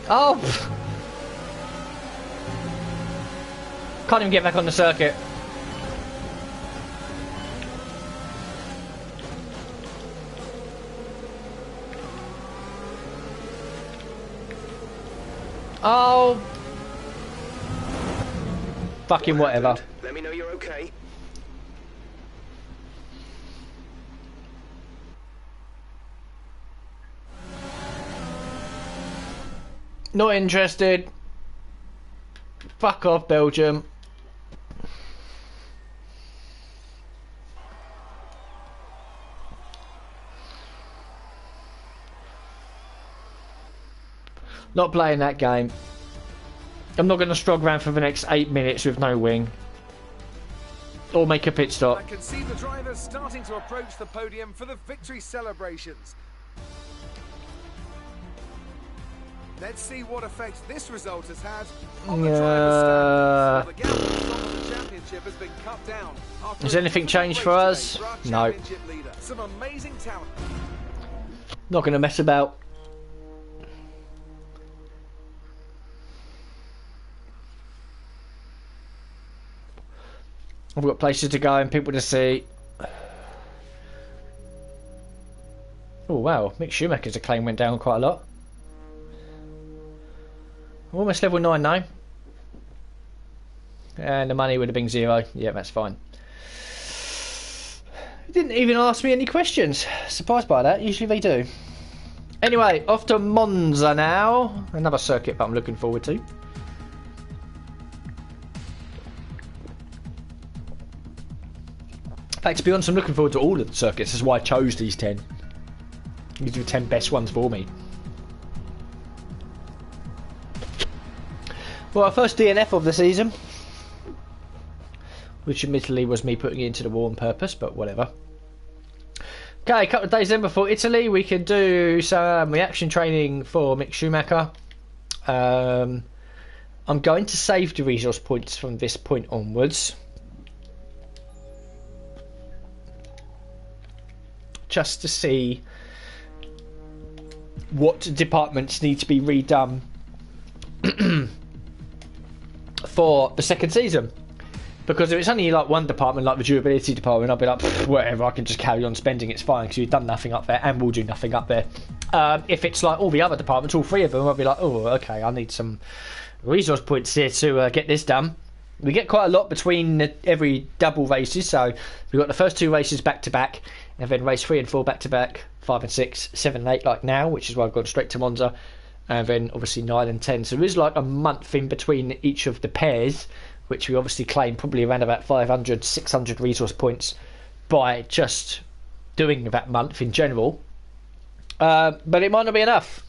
Oh! Can't even get back on the circuit. Oh! Fucking whatever. Let me know you're okay. Not interested. Fuck off, Belgium. Not playing that game. I'm not going to struggle around for the next 8 minutes with no wing. Or make a pit I stop. can see the drivers starting to approach the podium for the victory celebrations. Let's see what effect this result has had on the drivers' standings. Well, the gap at the top of the championship has been cut down. Has anything changed for us? No. Some amazing talent. Not going to mess about. I've got places to go and people to see. Oh wow, Mick Schumacher's acclaim went down quite a lot. I'm almost level 9 now. And the money would have been 0. Yeah, that's fine. He didn't even ask me any questions. Surprised by that, usually they do. Anyway, off to Monza now. Another circuit that I'm looking forward to. In fact, to be honest, I'm looking forward to all of the circuits. That's why I chose these 10. These are the 10 best ones for me. Well, our first DNF of the season. Which admittedly was me putting it into the wall on purpose, but whatever. Okay, a couple of days then before Italy, we can do some reaction training for Mick Schumacher. I'm going to save the resource points from this point onwards. Just to see what departments need to be redone for the second season. Because if it's only like one department, like the durability department, I'll be like, whatever, I can just carry on spending, it's fine, because you've done nothing up there, and we'll do nothing up there. If it's like all the other departments, all 3 of them, I'll be like, oh, okay, I need some resource points here to get this done. We get quite a lot between every double races, so we've got the first 2 races back to back, and then race 3 and 4 back to back, 5 and 6, 7 and 8 like now, which is why I've gone straight to Monza, and then obviously 9 and 10. So there is like a month in between each of the pairs, which we obviously claim probably around about 500, 600 resource points by just doing that month in general. But it might not be enough.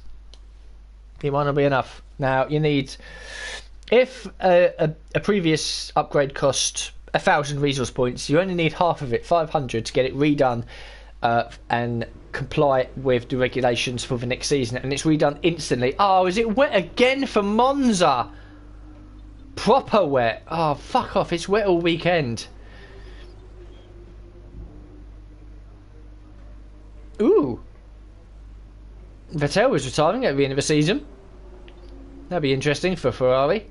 It might not be enough. Now, you need... If a previous upgrade cost 1,000 resource points, you only need half of it, 500, to get it redone and comply with the regulations for the next season. And it's redone instantly. Oh, is it wet again for Monza? Proper wet. Oh, fuck off. It's wet all weekend. Ooh. Vettel was retiring at the end of the season. That'd be interesting for Ferrari.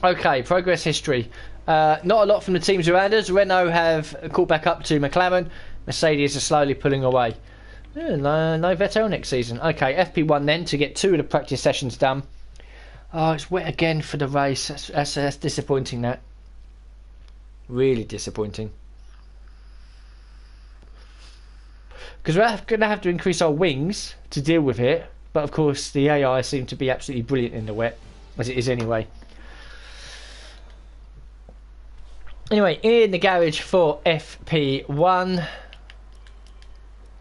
Okay, progress history. Not a lot from the teams around us. Renault have caught back up to McLaren. Mercedes are slowly pulling away. No Vettel next season. Okay, FP1 then to get 2 of the practice sessions done. Oh, it's wet again for the race. That's disappointing, that. Really disappointing. Because we're going to have to increase our wings to deal with it. But of course, the AI seem to be absolutely brilliant in the wet, as it is anyway. Anyway, in the garage for FP1.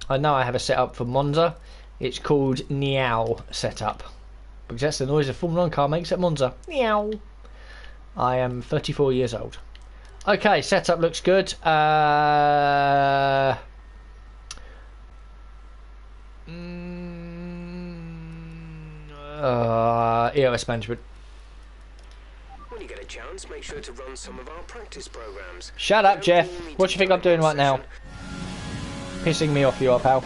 I know I have a setup for Monza. It's called Meow setup. Because that's the noise a Formula 1 car makes at Monza. Meow. I am 34 years old. Okay, setup looks good. EOS management. When you get a chance, make sure to run some of our practice programs. Shut up, Jeff. What do you think I'm doing right now? Pissing me off, you are, pal.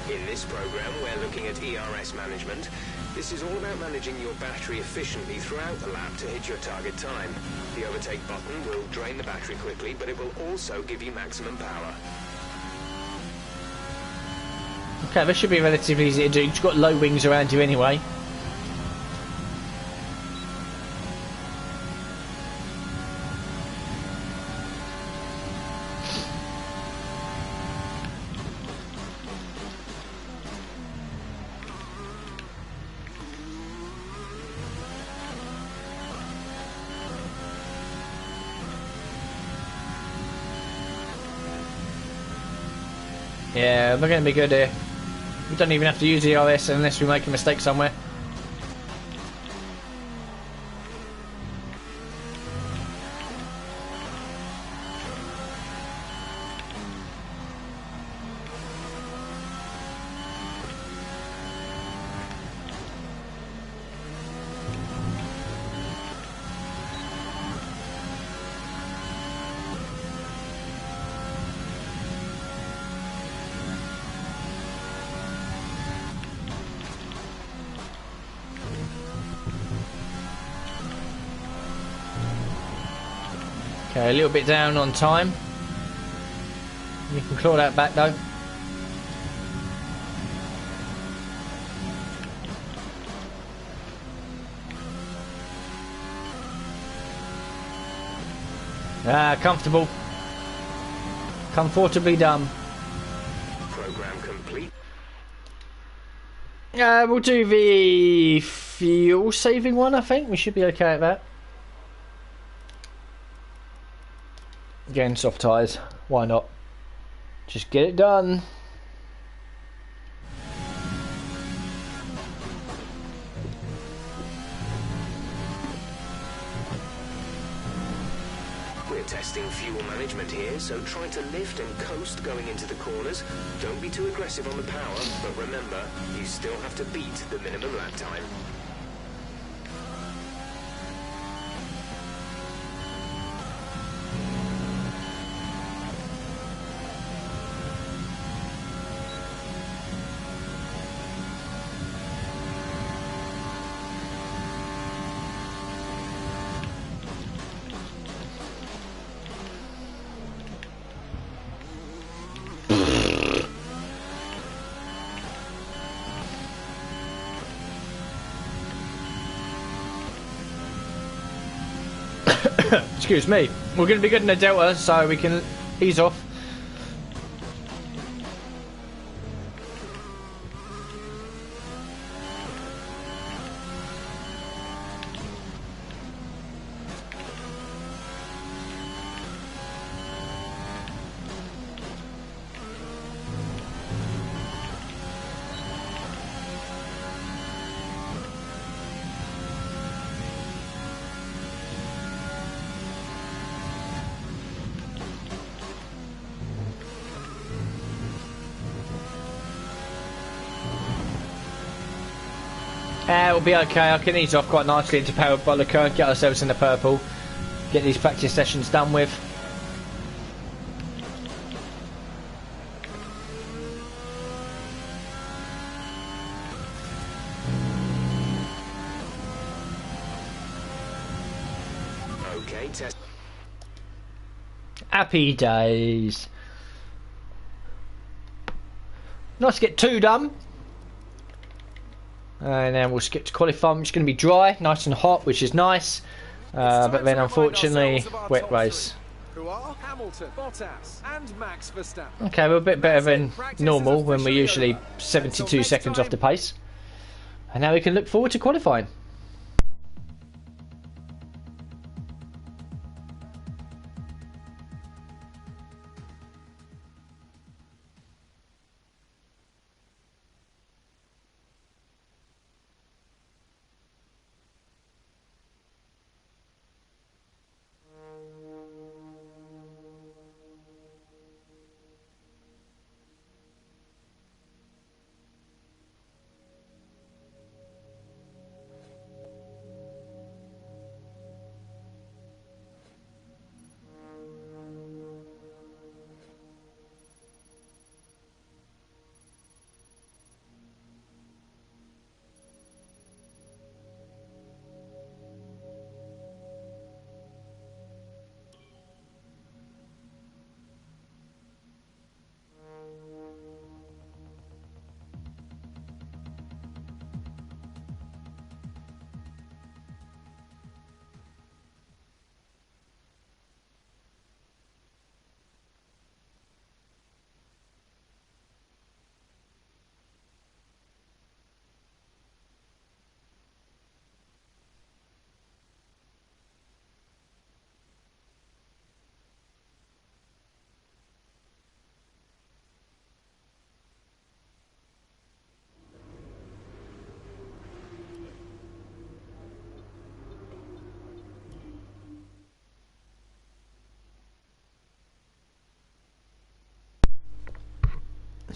In this program, we're looking at ERS management. This is all about managing your battery efficiently throughout the lap to hit your target time. The overtake button will drain the battery quickly, but it will also give you maximum power. Okay, this should be relatively easy to do. You've got low wings around you anyway. Yeah, we're going to be good here. We don't even have to use the RS unless we make a mistake somewhere. Okay, a little bit down on time. You can claw that back though. Comfortable. Comfortably done. Program complete. We'll do the fuel saving one, I think. We should be okay at that. Again, soft tyres. Why not? Just get it done. We're testing fuel management here, so try to lift and coast going into the corners. Don't be too aggressive on the power, but remember, you still have to beat the minimum lap time. Excuse me. We're going to be good in the Delta, so we can ease off. We'll be okay. I can ease off quite nicely into Parabolica, get ourselves in the purple, get these practice sessions done with. Okay, test. Happy days. Nice to get 2 done. And then we'll skip to qualifying, which is going to be dry, nice and hot, which is nice. But then unfortunately, wet race. Okay, we're a bit better than normal when we're usually 72 seconds off the pace. And now we can look forward to qualifying.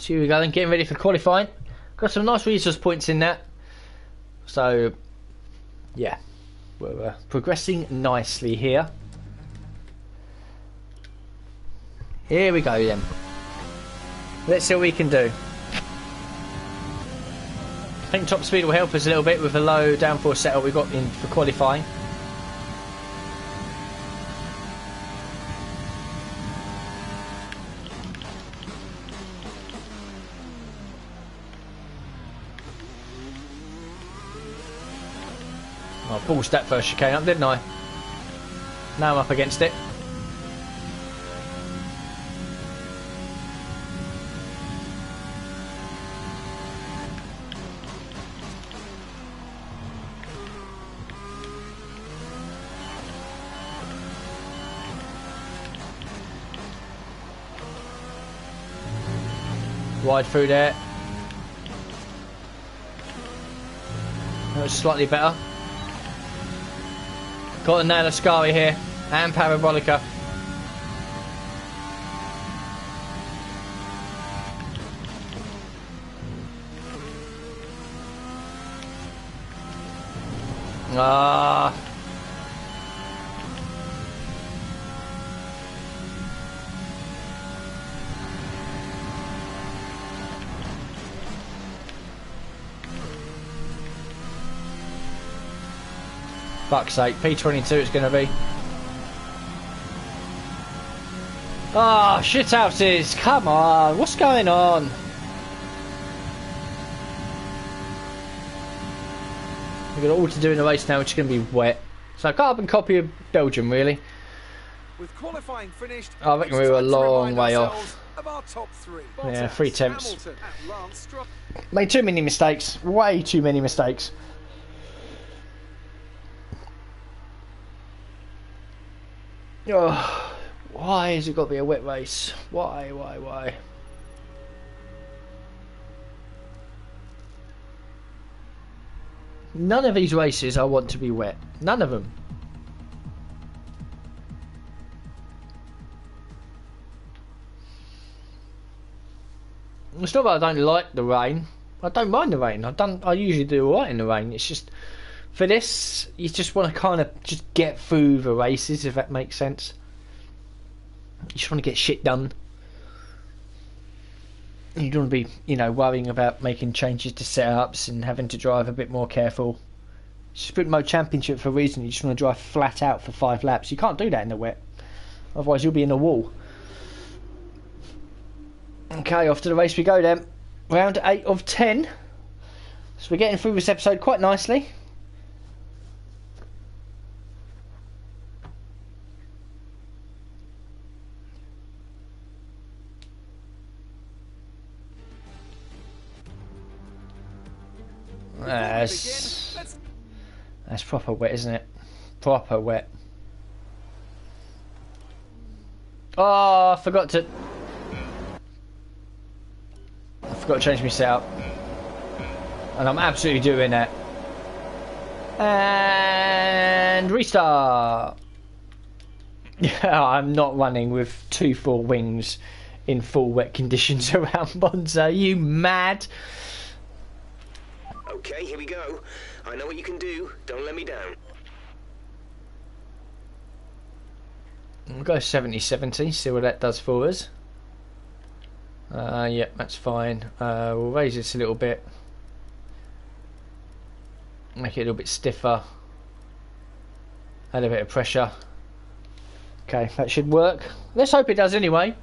So here we go then, getting ready for qualifying. Got some nice resource points in that. So, yeah, we're progressing nicely here. Here we go then. Let's see what we can do. I think top speed will help us a little bit with the low downforce setup we've got in for qualifying. I ballsed that first chicane up, didn't I? Now I'm up against it. Wide through there. That was slightly better. Got a nail of Scary here and Parabolica. Ah. Fuck's sake, P22 it's going to be. Ah, shithouses, come on, what's going on? We've got all to do in the race now, which is going to be wet. So carbon copy of Belgium, really. With qualifying finished, I reckon we were a long way off. Of our top three. Yeah, 3 attempts. Hamilton and Lance Stroll. Made too many mistakes, way too many mistakes. Oh, why has it got to be a wet race? Why? None of these races I want to be wet. None of them. It's not that I don't like the rain. I don't mind the rain. I usually do alright in the rain. It's just for this, you just want to kind of just get through the races, if that makes sense. You just want to get shit done. You don't want to be, you know, worrying about making changes to setups and having to drive a bit more careful. Sprint Mode Championship for a reason. You just want to drive flat out for 5 laps. You can't do that in the wet. Otherwise you'll be in a wall. Okay, off to the race we go then. Round 8 of 10. So we're getting through this episode quite nicely. That's proper wet, isn't it? Proper wet. Oh, I forgot to change my setup. And I'm absolutely doing that. And restart. Yeah, I'm not running with 2 full wings in full wet conditions around Monza. Are you mad? Okay, here we go. I know what you can do. Don't let me down. We'll go 70-70, see what that does for us. Yeah, that's fine. We'll raise this a little bit. Make it a little bit stiffer. Add a bit of pressure. Okay, that should work. Let's hope it does anyway.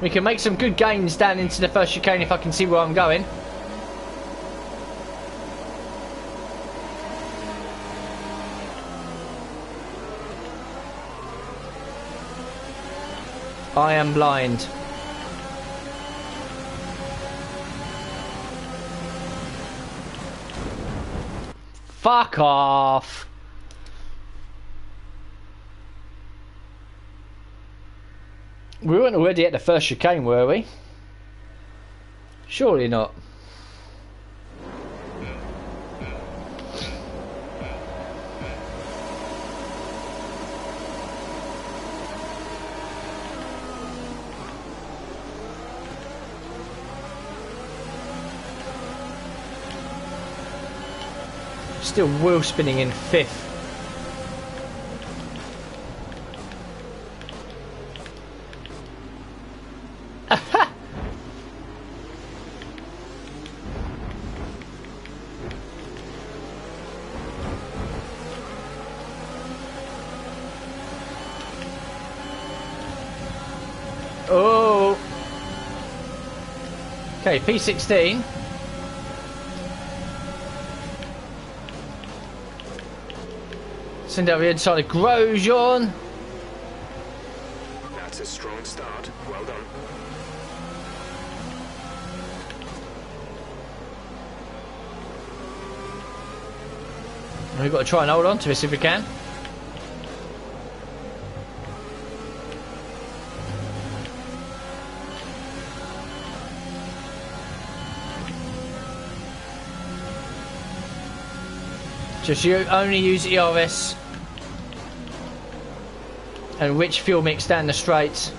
We can make some good gains down into the first chicane if I can see where I'm going. I am blind. Fuck off. We weren't already at the first chicane, were we? Surely not. Still wheel spinning in 5th. Oh. Okay, P16. Send out the inside of Grosjean. That's a strong start. Well done. We've got to try and hold on to this if we can. Just you only use ERS and rich fuel mix down the straights.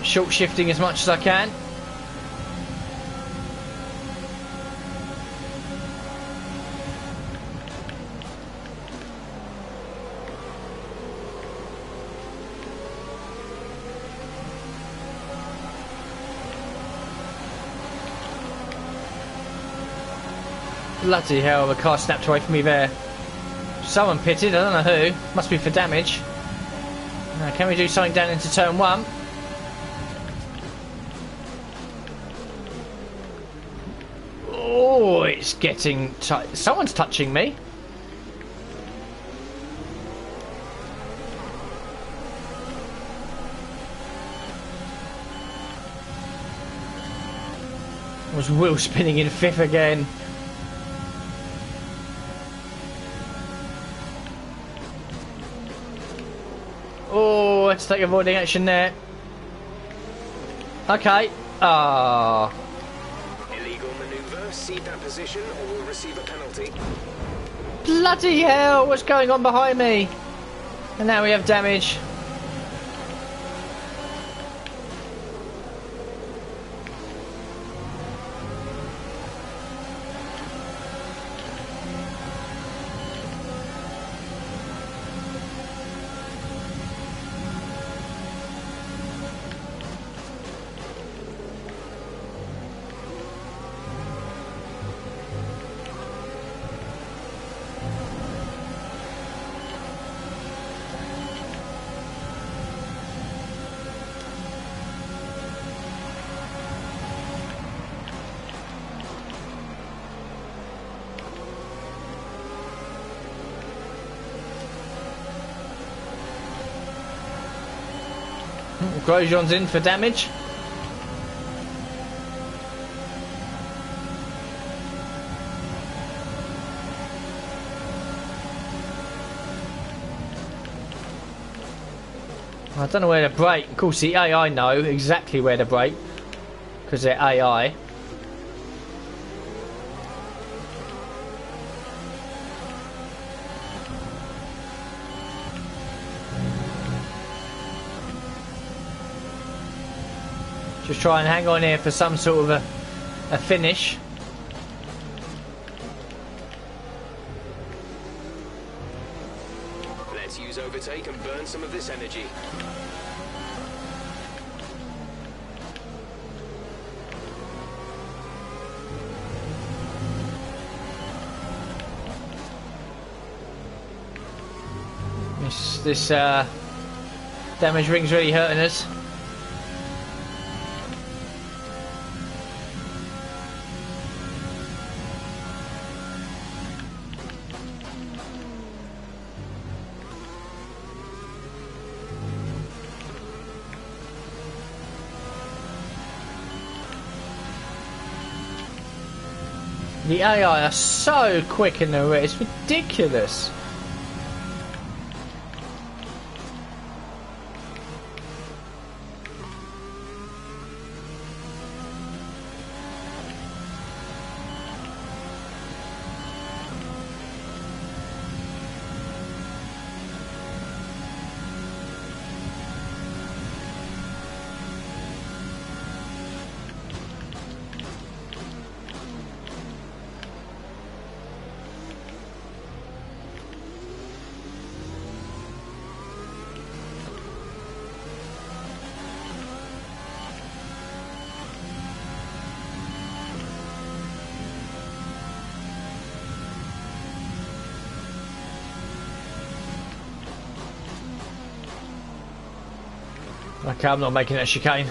Short shifting as much as I can. Bloody hell, the car snapped away from me there. Someone pitted, I don't know who. Must be for damage. Now, can we do something down into turn 1? Oh, it's getting tight. Someone's touching me. I was wheel spinning in 5th again. Oh, let's take avoiding action there. Okay. Ah. Illegal maneuver. Cede that position or we'll receive a penalty. Bloody hell, what's going on behind me? And now we have damage. Grosjean's in for damage. I don't know where to brake. Of course, the AI know exactly where to brake because they're AI. Just try and hang on here for some sort of a finish. Let's use overtake and burn some of this energy. This damage ring's really hurting us. The AI are so quick in the race, it's ridiculous. Okay, I'm not making that chicane.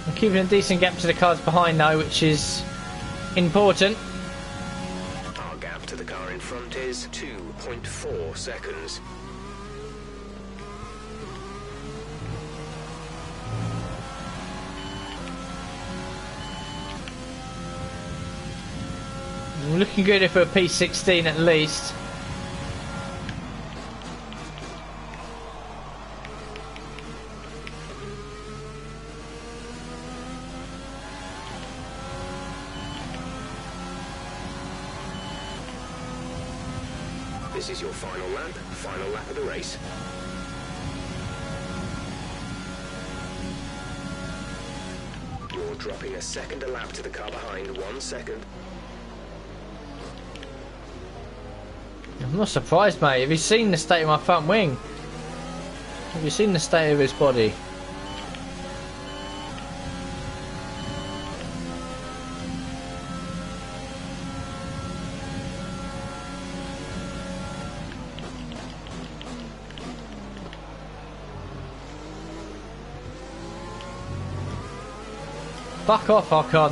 I'm keeping a decent gap to the cars behind though, which is important. Our gap to the car in front is 2.4 seconds. We're looking good for a P16 at least. This is your final lap of the race. You're dropping a second a lap to the car behind, 1 second. I'm not surprised, mate. Have you seen the state of my front wing? Have you seen the state of his body? Fuck off, Ocon.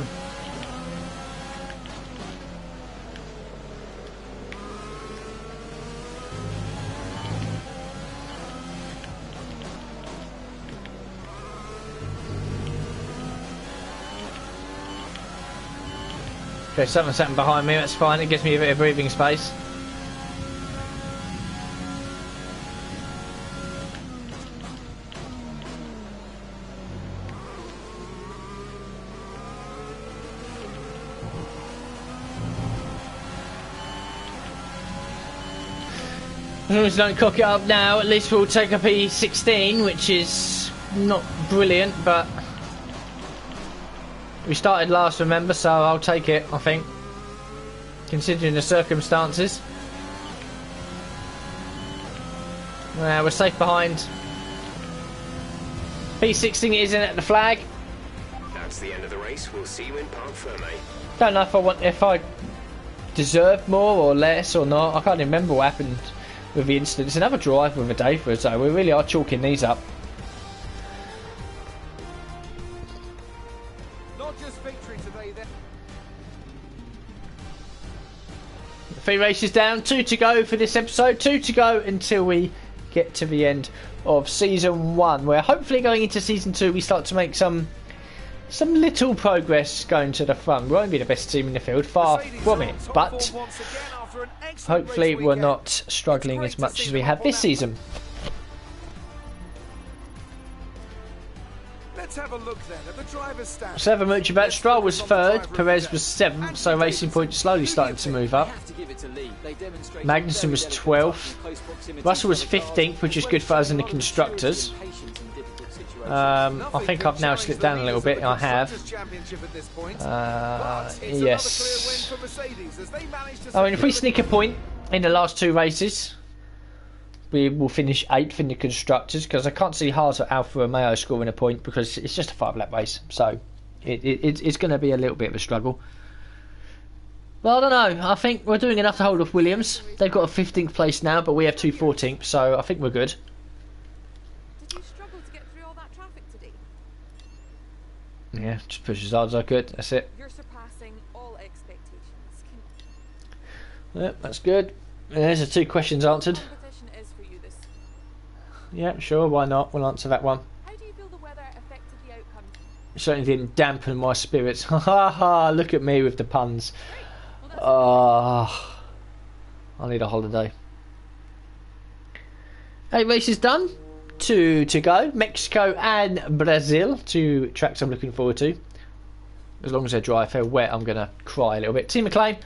Okay, something's happened behind me, that's fine, it gives me a bit of breathing space. As long as we don't cock it up now, at least we'll take a P16, which is not brilliant, but we started last, remember, so I'll take it, I think, considering the circumstances. We're safe behind. P16 isn't at the flag. That's the end of the race. We'll see you in Parc Ferme. Don't know if I deserved more or less or not. I can't remember what happened with the incident. It's another drive with a day for us, so we really are chalking these up. Not just victory today, then. 3 races down, 2 to go for this episode, 2 to go until we get to the end of season 1, where hopefully going into season 2 we start to make some little progress going to the front. We won't be the best team in the field, far from it, but hopefully we're not struggling as much as we have this season. Let's have a look then at the driver's stats. So have a mooch about. Stroll was 3rd, Perez was 7th, so Racing Point slowly starting to move up. Magnussen was 12th, Russell was 15th, which is good for us in the constructors. I think I've now slipped down a little bit. I have. Yes. I mean, if we sneak a point in the last 2 races, we will finish 8th in the constructors, because I can't see Haas or Alfa Romeo scoring a point, because it's just a 5-lap race. So it's going to be a little bit of a struggle. Well, I don't know. I think we're doing enough to hold off Williams. They've got a 15th place now, but we have 2 14th, so I think we're good. Yeah, just push as hard as I could. That's it. You're surpassing all expectations. Yep, that's good. There's the 2 questions answered. Competition is for you this. Yeah, sure, why not? We'll answer that one. How do you feel the weather affected the outcome? It certainly didn't dampen my spirits. Ha ha ha, look at me with the puns. Well, I need a holiday. 8 races done. 2 to go. Mexico and Brazil, 2 tracks I'm looking forward to. As long as they're dry, if they're wet, I'm going to cry a little bit. Team McLean,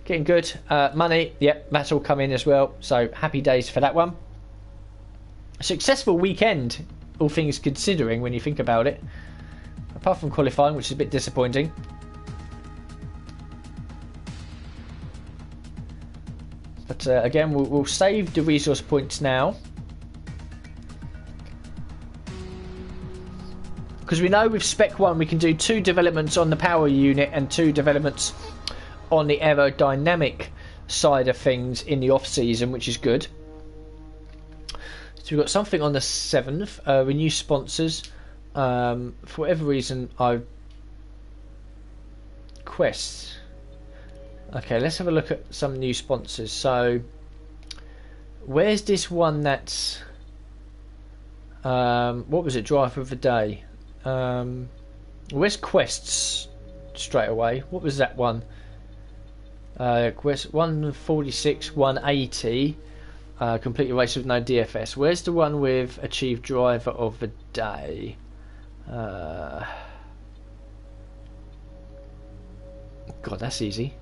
getting good. Money, yep, that's all come in as well. So happy days for that one. A successful weekend, all things considering, when you think about it. Apart from qualifying, which is a bit disappointing. But again, we'll save the resource points now. Because we know with Spec 1 we can do 2 developments on the power unit and 2 developments on the aerodynamic side of things in the off season, which is good. So we've got something on the 7th. Renew sponsors. For whatever reason, quests. Okay, let's have a look at some new sponsors. So, where's this one that's what was it? Driver of the day. Where's quests straight away? What was that one? Quest 146, 180. Complete a race with no DFS. Where's the one with achieve driver of the day? God, that's easy.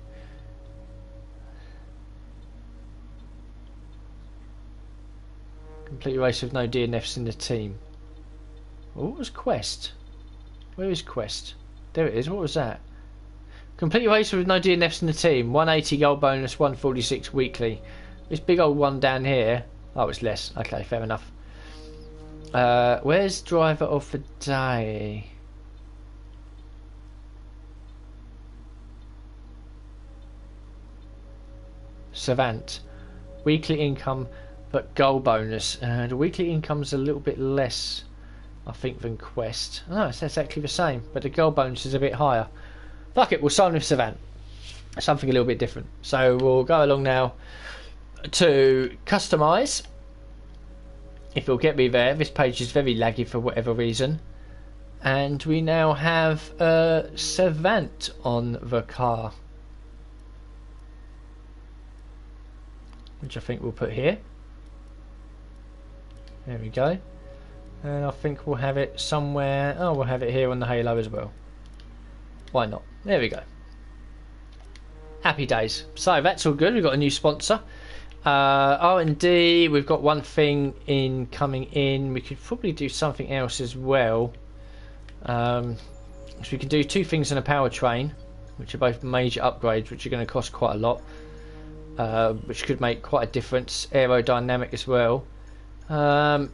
Complete a race with no DNFs in the team. What was Quest? Where is Quest? There it is. What was that? Complete a race with no DNFs in the team. 180 gold bonus, 146 weekly. This big old one down here. Oh, it's less. Okay, fair enough. Where's driver of the day? Savant. Weekly income, but goal bonus. The weekly income's a little bit less, I think, than Quest. Oh, it's exactly the same, but the goal bonus is a bit higher. Fuck it, we'll sign with Savant. Something a little bit different. So we'll go along now to customise. If it'll get me there. This page is very laggy for whatever reason. And we now have Savant on the car, which I think we'll put here. There we go. And I think we'll have it somewhere. Oh, we'll have it here on the halo as well. Why not? There we go. Happy days. So that's all good. We've got a new sponsor. R&D, we've got one thing coming in. We could probably do something else as well. So we can do 2 things on a powertrain, which are both major upgrades, which are going to cost quite a lot. Which could make quite a difference. Aerodynamic as well. Yeah,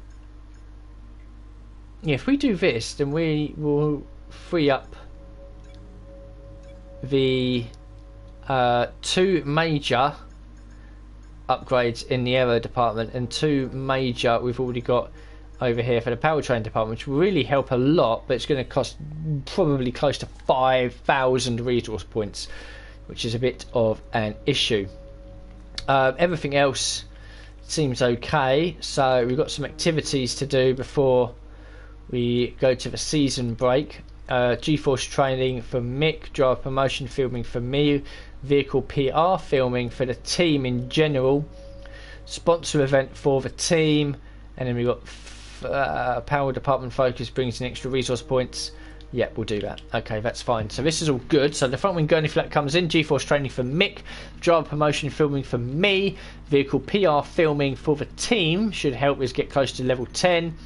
if we do this, then we will free up the 2 major upgrades in the aero department and 2 major we've already got over here for the powertrain department, which will really help a lot, but it's going to cost probably close to 5,000 resource points, which is a bit of an issue. Everything else seems okay, so we've got some activities to do before we go to the season break. GeForce training for Mick, driver promotion filming for me, vehicle PR filming for the team in general, sponsor event for the team, and then we've got power department focus brings in extra resource points. Yep, we'll do that. Okay, that's fine. So this is all good. So the front wing gurney flap comes in. GeForce training for Mick. Driver promotion filming for me. Vehicle PR filming for the team. Should help us get close to level 10.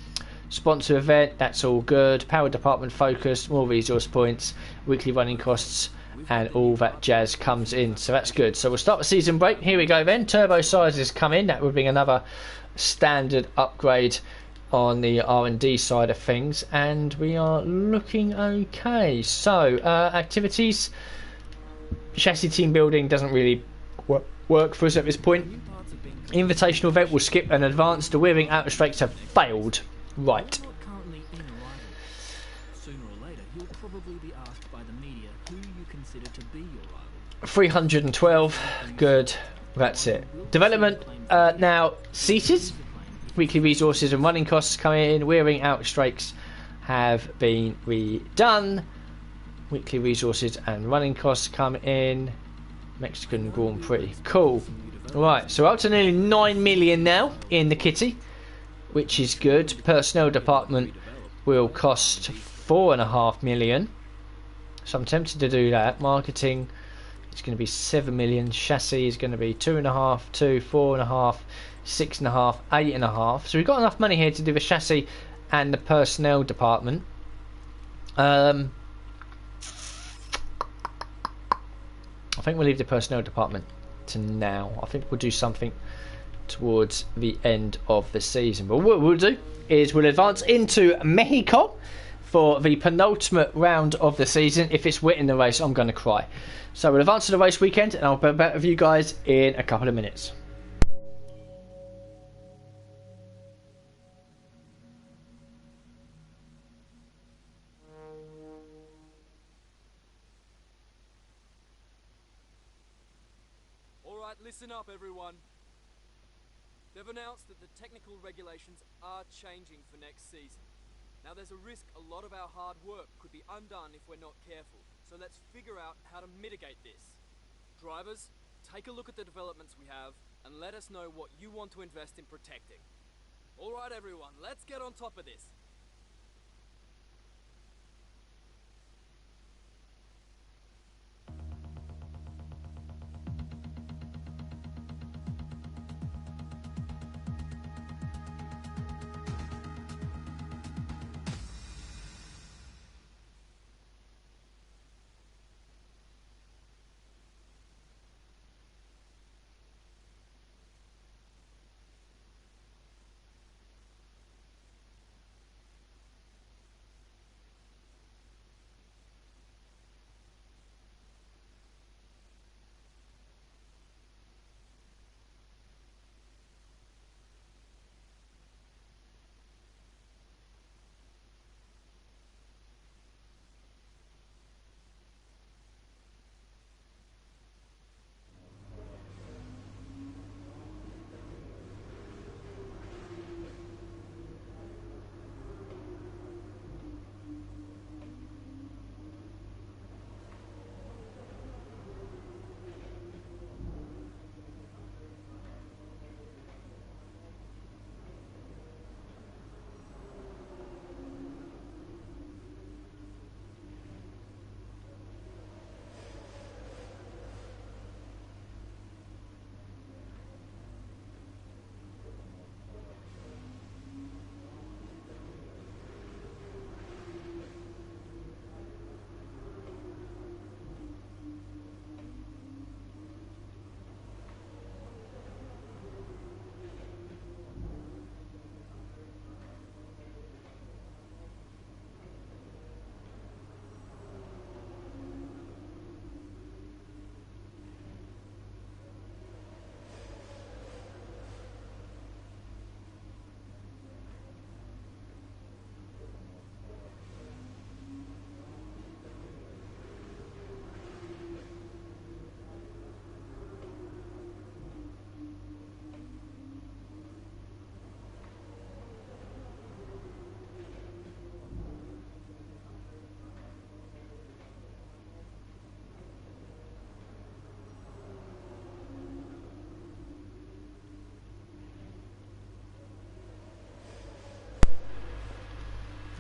Sponsor event, that's all good. Power department focus, more resource points. Weekly running costs and all that jazz comes in. So that's good. So we'll start the season break. Here we go then. Turbo sizes come in. That would be another standard upgrade on the R&D side of things, and we are looking okay. So activities, chassis team building doesn't really work for us at this point. Invitational event will skip and advance. The wearing outer strakes have failed. Right. Currently in arrival. Sooner or later, you'll probably be asked by the media who you consider to be your rival. 312. Good. That's it. Development now seated. Weekly resources and running costs coming in. Wearing out strakes have been redone. Weekly resources and running costs come in. Mexican Grand Prix. Cool. Right, so we're up to nearly 9 million now in the kitty, which is good. Personnel department will cost 4.5 million. So I'm tempted to do that. Marketing, it's going to be 7 million. Chassis is going to be 2.5, 2, 4.5, 6.5, 8.5. So we've got enough money here to do the chassis and the personnel department. I think we'll leave the personnel department to now. I think we'll do something towards the end of the season. But what we'll do is we'll advance into Mexico for the penultimate round of the season. If it's wet in the race, I'm going to cry. So we'll advance to the race weekend, and I'll be back with you guys in a couple of minutes. Listen up, everyone. They've announced that the technical regulations are changing for next season. Now there's a risk a lot of our hard work could be undone if we're not careful, so let's figure out how to mitigate this. Drivers, take a look at the developments we have and let us know what you want to invest in protecting. Alright everyone, let's get on top of this.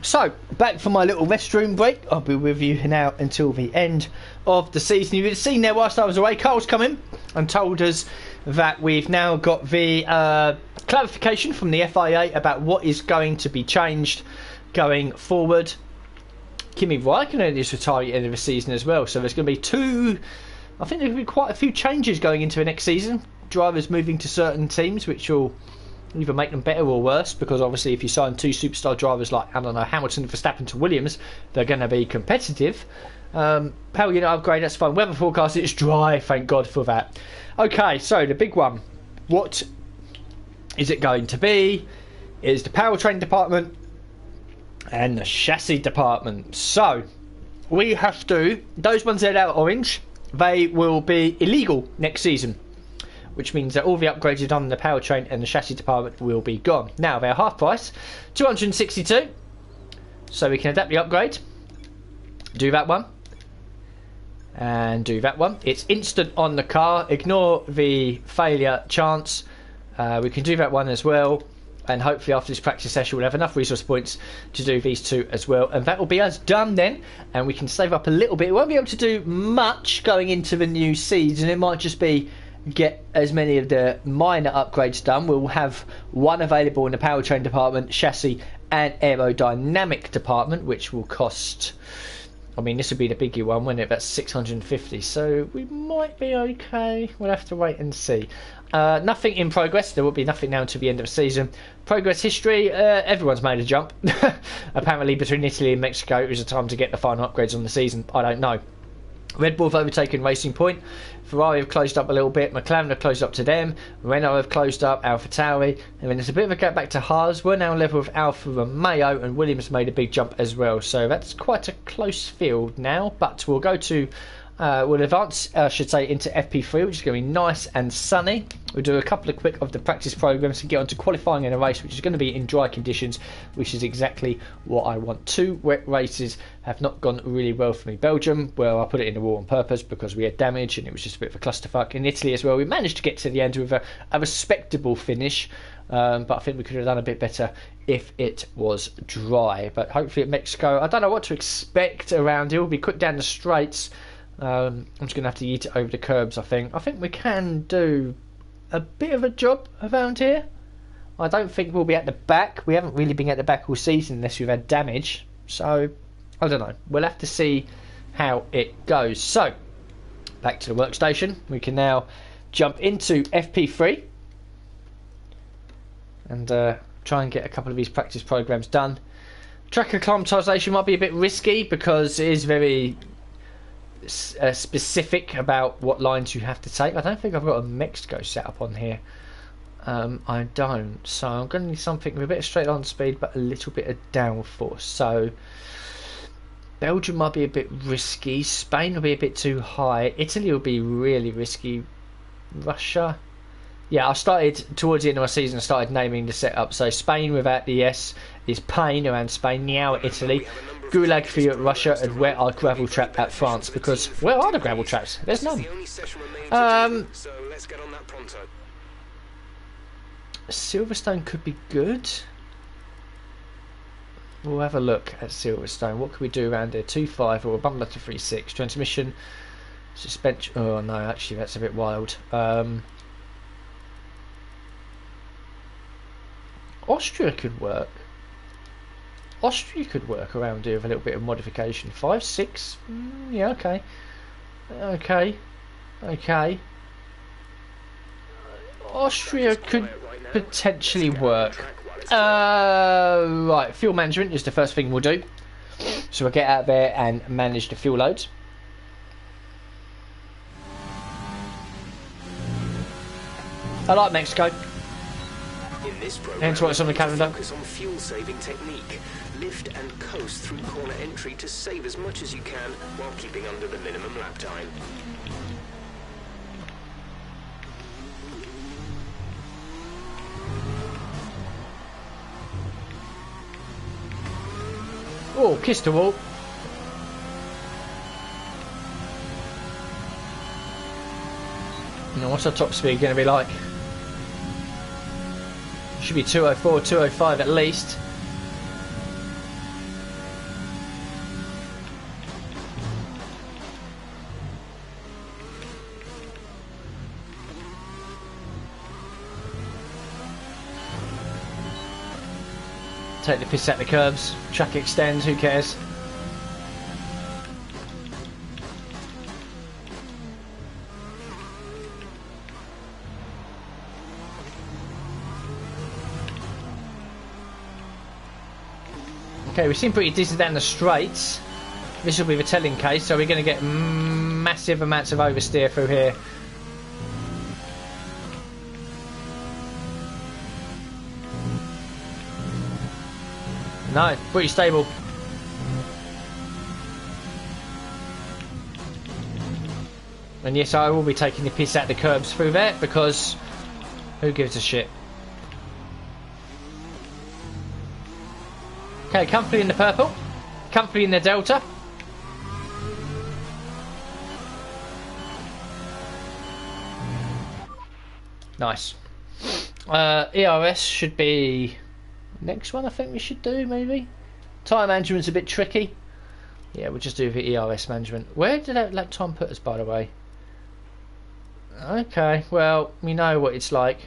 So, back for my little restroom break. I'll be with you now until the end of the season. You've seen there whilst I was away, Carl's come in and told us that we've now got the clarification from the FIA about what is going to be changed going forward. Kimi Raikkonen is retiring at the end of the season as well, so there's going to be I think there's going to be quite a few changes going into the next season. Drivers moving to certain teams, which will either make them better or worse, because obviously if you sign two superstar drivers like, I don't know, Hamilton and Verstappen to Williams, they're going to be competitive. Power unit upgrade, that's fine. Weather forecast, it's dry, thank God for that. Okay, so the big one, what is it going to be? Is the powertrain department and the chassis department. So we have to, those ones that are orange, they will be illegal next season, which means that all the upgrades you've done in the powertrain and the chassis department will be gone. Now they're half price, 262, so we can adapt the upgrade, do that one, and do that one. It's instant on the car, ignore the failure chance. We can do that one as well, and hopefully after this practice session we'll have enough resource points to do these two as well, and that will be us done then, and we can save up a little bit. We won't be able to do much going into the new season. It might just be get as many of the minor upgrades done. We'll have one available in the powertrain department, chassis and aerodynamic department, which will cost I mean, this would be the biggie one, wouldn't it? That's 650, so we might be okay. We'll have to wait and see. Nothing in progress. There will be nothing now until the end of the season. Progress history, everyone's made a jump. Apparently between Italy and Mexico, it was the time to get the final upgrades on the season. I don't know. Red Bull have overtaken Racing Point. Ferrari have closed up a little bit. McLaren have closed up to them. Renault have closed up. AlphaTauri. And then there's a bit of a gap back to Haas. We're now level with Alfa Romeo, and Williams made a big jump as well. So that's quite a close field now. But we'll go to... we'll advance, I should say, into FP3, which is going to be nice and sunny. We'll do a couple of quick of the practice programs to get on to qualifying in a race, which is going to be in dry conditions, which is exactly what I want. 2 wet races have not gone really well for me. Belgium, well, I put it in the wall on purpose because we had damage and it was just a bit of a clusterfuck. In Italy as well, we managed to get to the end with a respectable finish, but I think we could have done a bit better if it was dry. But hopefully at Mexico, I don't know what to expect around here. We'll be quick down the straights. I'm just going to have to yeet it over the curbs, I think. I think we can do a bit of a job around here. I don't think we'll be at the back. We haven't really been at the back all season unless we've had damage. So, I don't know. We'll have to see how it goes. So, back to the workstation. We can now jump into FP3 and try and get a couple of these practice programs done. Track acclimatisation might be a bit risky because it is very... specific about what lines you have to take. I don't think I've got a Mexico set up on here. I don't, so I'm going to need something with a bit of straight line speed but a little bit of downforce. So Belgium might be a bit risky, Spain will be a bit too high, Italy will be really risky, Russia, yeah, I started towards the end of my season, I started naming the setup. So Spain without the S is pain around Spain, now Italy, Gulag for Russia, and where are gravel trap at France? Because where are the gravel traps? There's none. Silverstone could be good. We'll have a look at Silverstone. What can we do around here? 2.5 or a bumper to 3.6. Transmission, suspension. Oh no, actually that's a bit wild. Austria could work. Austria could work around here with a little bit of modification. 5.6. Yeah, okay. Okay. Austria could potentially work. Right, fuel management is the first thing we'll do. So we'll get out there and manage the fuel loads. I like Mexico. In this program, hence why it's on the calendar. Focus on fuel-saving technique. Lift and coast through corner entry to save as much as you can while keeping under the minimum lap time. Oh, kiss the wall. Now, what's our top speed going to be like? Should be 204, 205 at least. Take the piss out the curves. Track extends, who cares? Okay, we seem pretty decent down the straights. This will be the telling case, so we're going to get massive amounts of oversteer through here. No, pretty stable. And yes, I will be taking the piss out of the curbs through there because who gives a shit? Okay, comfortably in the purple, comfortably in the delta. Nice. ERS should be next one. I think we should do maybe. Tyre management's a bit tricky. Yeah, we'll just do the ERS management. Where did that lap time put us, by the way? Okay, well, we know what it's like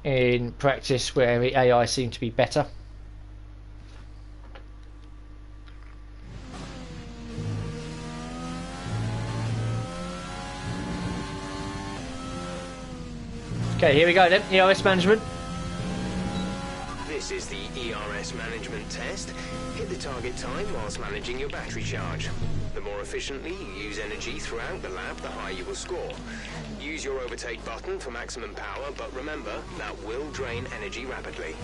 in practice where the AI seem to be better. Okay, here we go then. ERS management. This is the ERS management test. Hit the target time whilst managing your battery charge. The more efficiently you use energy throughout the lap, the higher you will score. Use your overtake button for maximum power, but remember, that will drain energy rapidly.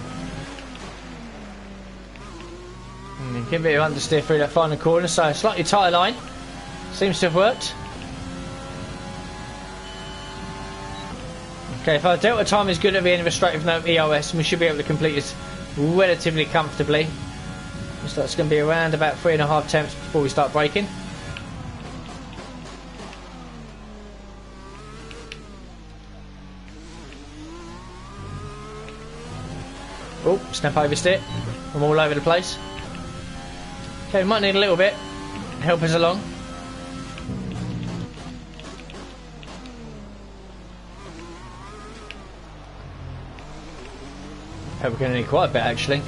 Give it a understeer through that final corner, so slightly tighter line. Seems to have worked. Okay, if our delta time is good at the end of a straight with no ERS, we should be able to complete this relatively comfortably. So that's going to be around about 3.5 attempts before we start braking. Oh, snap oversteer. I'm all over the place. Okay, we might need a little bit to help us along. We're going to need quite a bit actually.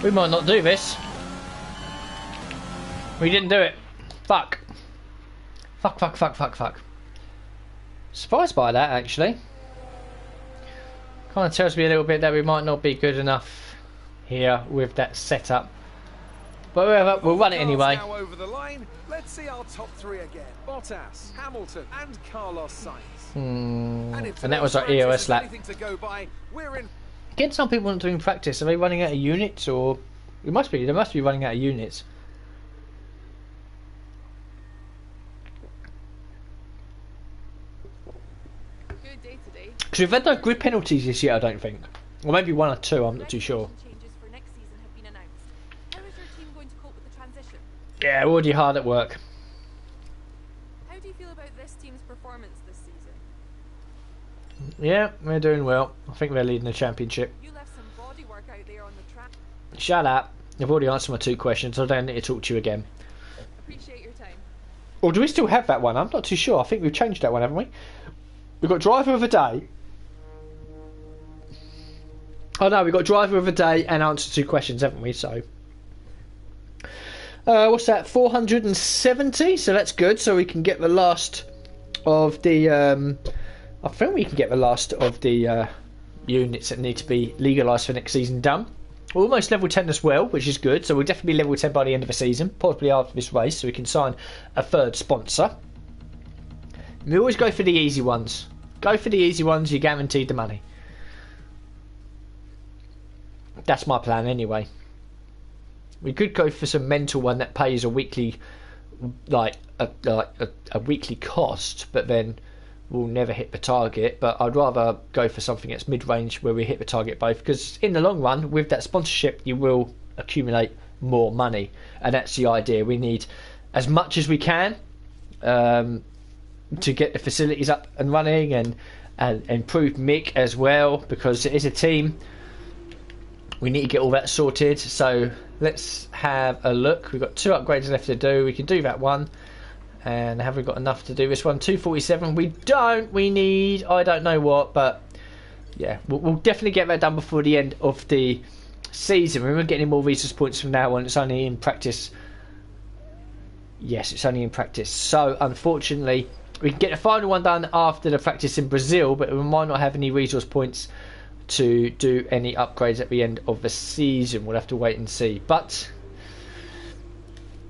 We might not do this. We didn't do it. Fuck. Fuck. Surprised by that, actually. Kind of tells me a little bit that we might not be good enough here with that setup. But whatever, we'll run it anyway. Now over the line. Let's see our top three again. Bottas, Hamilton, and Carlos Sainz. And that was our EOS lap. To go by, we're in. Again, some people aren't doing practice. Are they running out of units, or it must be? They must be running out of units. Good day today. Because we've had no grid penalties this year, I don't think, or maybe 1 or 2. I'm not too sure. Changes for next season have been announced. How is your team going to cope with the transition? Yeah, already hard at work. How do you feel about this team's performance this season? Yeah, we're doing well. I think we're leading the championship. You left some body work out there on the track. Shut up. I've already answered my 2 questions. I don't need to talk to you again. Appreciate your time. Or do we still have that one? I'm not too sure. I think we've changed that one, haven't we? We've got driver of the day. Oh no, we've got driver of the day and answer 2 questions, haven't we? So, what's that? 470. So that's good. So we can get the last of the. I think we can get the last of the units that need to be legalised for next season done. We're almost level 10 as well, which is good. So we'll definitely be level 10 by the end of the season, possibly after this race, so we can sign a 3rd sponsor. We always go for the easy ones. Go for the easy ones, you're guaranteed the money. That's my plan anyway. We could go for some mental one that pays a weekly, like a weekly cost, but then we'll never hit the target. But I'd rather go for something that's mid-range where we hit the target both, because in the long run with that sponsorship you will accumulate more money, and that's the idea. We need as much as we can to get the facilities up and running, and improve Mick as well, because it is a team. We need to get all that sorted. So let's have a look. We've got 2 upgrades left to do. We can do that one. And have we got enough to do this one? 247. We don't. We need, I don't know what, but yeah, we'll definitely get that done before the end of the season. We won't get any more resource points from now on. It's only in practice. Yes, it's only in practice. So unfortunately, we can get the final one done after the practice in Brazil, but we might not have any resource points to do any upgrades at the end of the season. We'll have to wait and see. But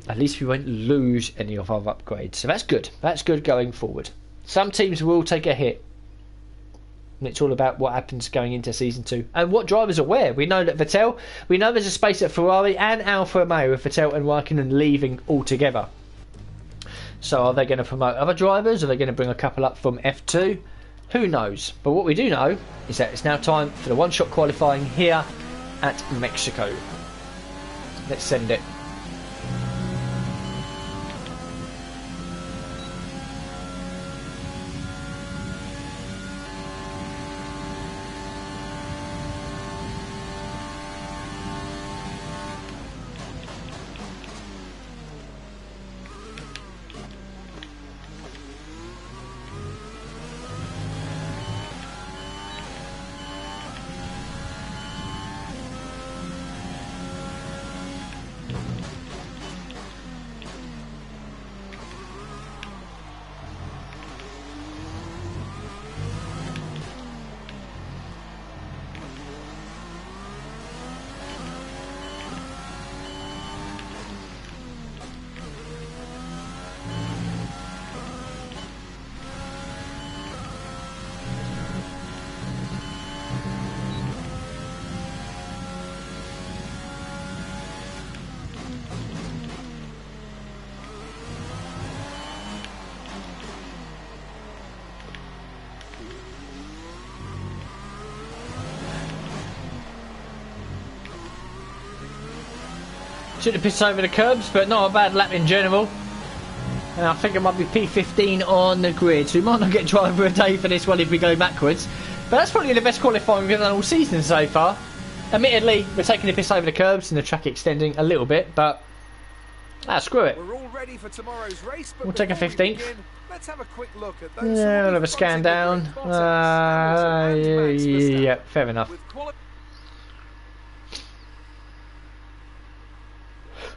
at least we won't lose any of our upgrades. So that's good. That's good going forward. Some teams will take a hit. And it's all about what happens going into Season 2. And what drivers are where. We know that Vettel, we know there's a space at Ferrari and Alfa Romeo with Vettel and Raikkonen leaving altogether. So are they going to promote other drivers? Are they going to bring a couple up from F2? Who knows? But what we do know is that it's now time for the one-shot qualifying here at Mexico. Let's send it. Took the piss over the curbs, but not a bad lap in general. And I think it might be P15 on the grid, so we might not get driver a day for this one if we go backwards. But that's probably the best qualifying we've done all season so far. Admittedly, we're taking the piss over the curbs and the track extending a little bit, but screw it. We're all ready for tomorrow's race, but We'll take a 15th. Let's have a quick look at those. Yeah, we'll have a scan down. Yeah, fair enough.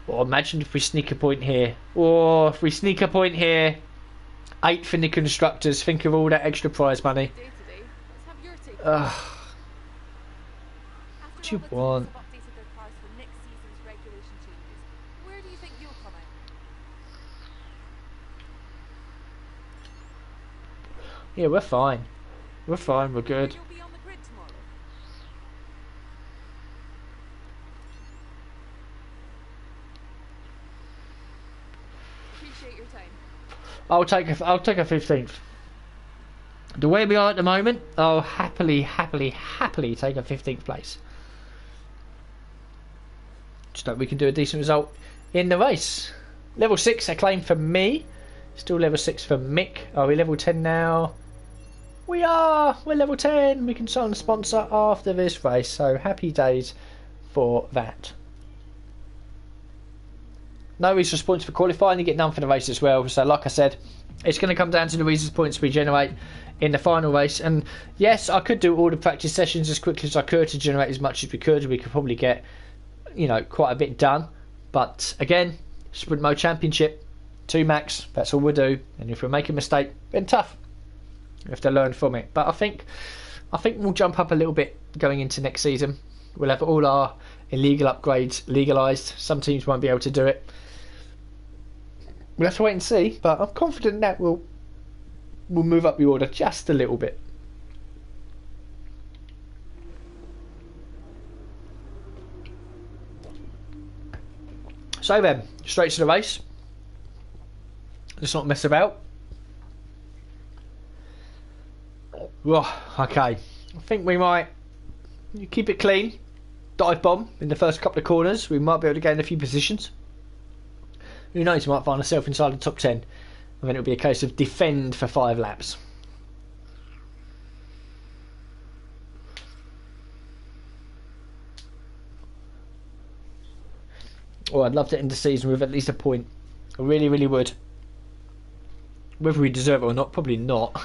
Or imagine if we sneak a point here. Or if we sneak a point here, 8th in the constructors. Think of all that extra prize money. Day to day. Let's have your take. What do you want? Have updated their cars for next season's regulation changes. Where do you think you'll come out? Yeah, we're fine. We're fine. We're good. You'll be on the grid tomorrow. Appreciate your time. I'll take a 15th. The way we are at the moment, I'll happily take a 15th place. Just hope we can do a decent result in the race. Level 6 acclaim for me. Still level 6 for Mick. Are we level 10 now? We are! We're level 10. We can sign a sponsor after this race. So happy days for that. No resource points for qualifying. You get none for the race as well. So like I said, it's going to come down to the resource points we generate in the final race. And yes, I could do all the practice sessions as quickly as I could to generate as much as we could. We could probably get, you know, quite a bit done. But again, sprint mode championship, 2 max. That's all we'll do. And if we make a mistake, then tough. We have to learn from it. But I think we'll jump up a little bit going into next season. We'll have all our illegal upgrades legalised. Some teams won't be able to do it. We'll have to wait and see, but I'm confident that we'll move up the order just a little bit. So then, straight to the race. Let's not mess about. Okay, I think we might keep it clean. Dive bomb in the first couple of corners. We might be able to gain a few positions. Who knows, we might find ourselves inside the top 10. And then it'll be a case of defend for 5 laps. Oh, I'd love to end the season with at least a point. I really, really would. Whether we deserve it or not, probably not.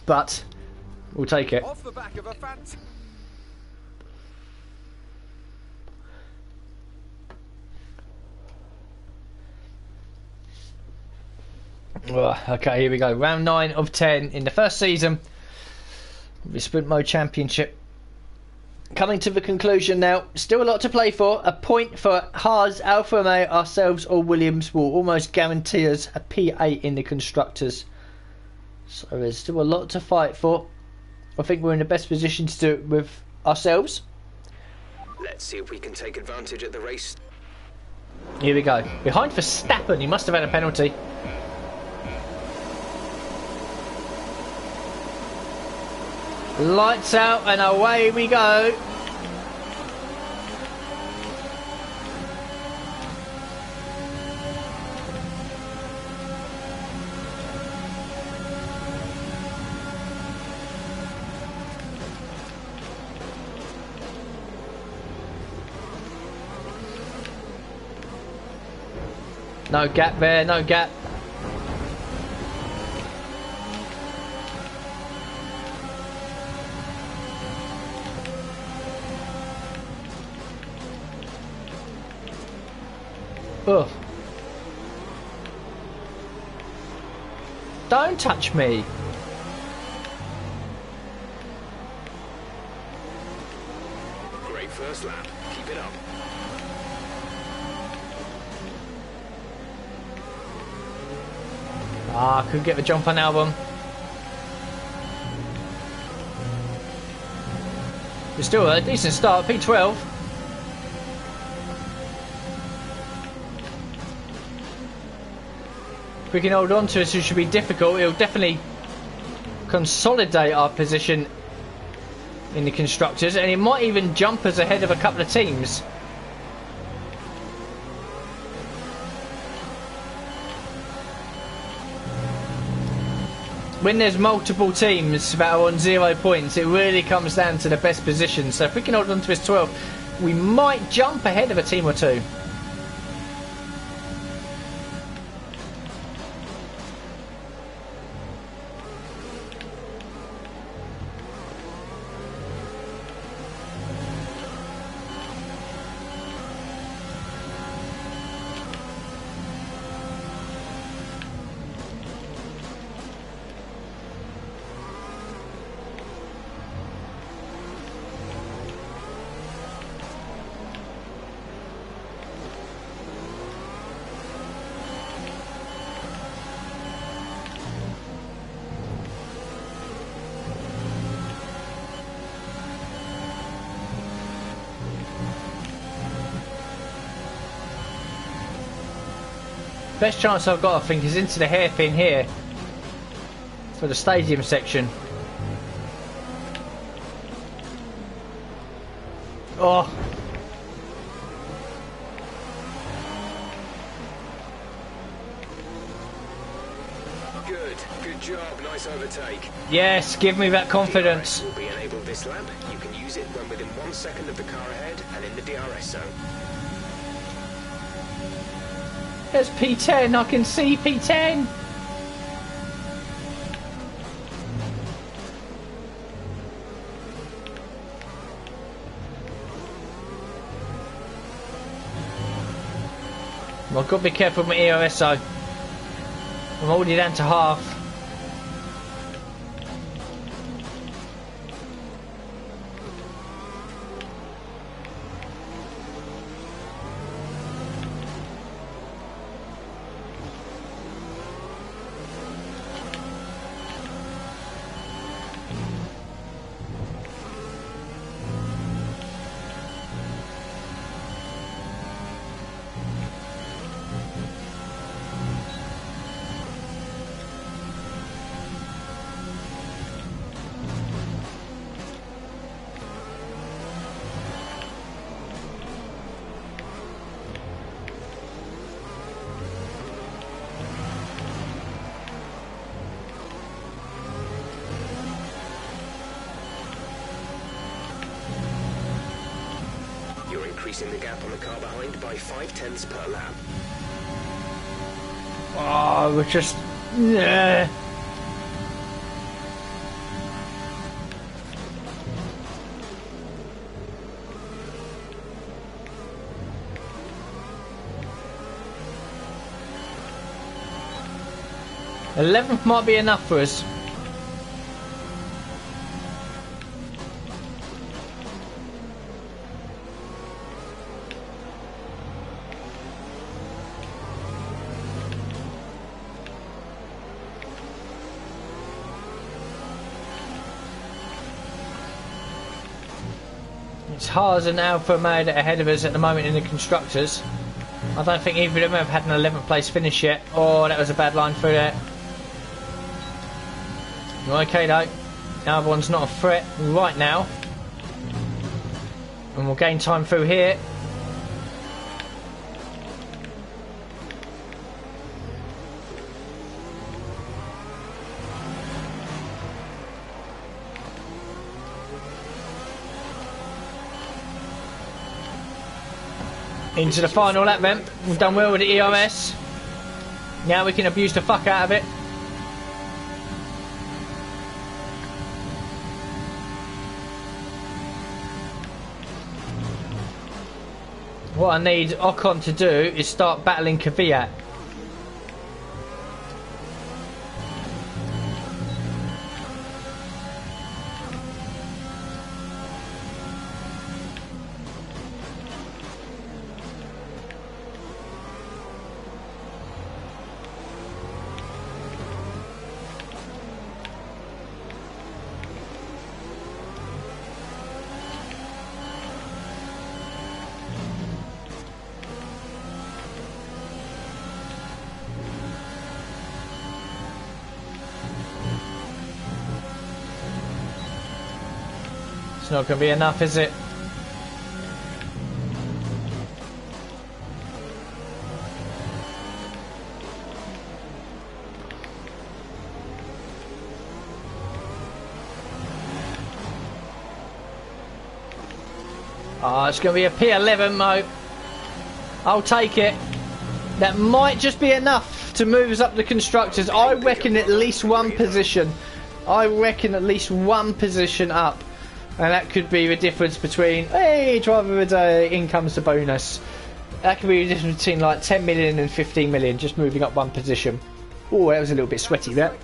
But we'll take it. Off the back of a Okay, here we go. Round 9 of 10 in the first season of the Sprint Mode Championship. Coming to the conclusion now. Still a lot to play for. A point for Haas, Alfa Romeo, ourselves or Williams will almost guarantee us a P8 in the Constructors. So there's still a lot to fight for. I think we're in the best position to do it with ourselves. Let's see if we can take advantage at the race. Here we go. Behind Verstappen. He must have had a penalty. Lights out and away we go. No gap there, no gap. Ugh. Don't touch me. Great first lap. Keep it up. Ah, couldn't get the jump on Albon. But still a decent start, P12. If we can hold on to it, it should be difficult. It'll definitely consolidate our position in the Constructors, and it might even jump us ahead of a couple of teams. when there's multiple teams that are on 0 points, it really comes down to the best position. So if we can hold on to this 12, we might jump ahead of a team or two. Best chance I've got, I think, is into the hairpin here for the stadium section. Oh. Good job, nice overtake. Yes, give me that confidence. DRS will be enabled this lap. You can use it when within 1 second of the car ahead and in the DRS zone. There's P10, I can see P10. Well, I've got to be careful with my ERS though. I'm already down to half. Increasing the gap on the car behind by 0.5 per lap. Oh, we're just... Yeah. Eleventh might be enough for us. It's Haas and Alfa Romeo ahead of us at the moment in the constructors. I don't think either of them have had an 11th place finish yet. Oh, that was a bad line through there. Okay though, the other one's not a threat right now. And we'll gain time through here. Into the final lap then. We've done well with the ERS. Now we can abuse the fuck out of it. What I need Ocon to do is start battling Kvyat. It's not going to be enough, is it? Oh, it's going to be a P11, Mo. I'll take it. That might just be enough to move us up the constructors. I reckon at least one position. I reckon at least one position up. And that could be the difference between, hey, driver of the day, in comes the bonus. That could be the difference between like 10 million and 15 million, just moving up one position. Oh, that was a little bit sweaty there.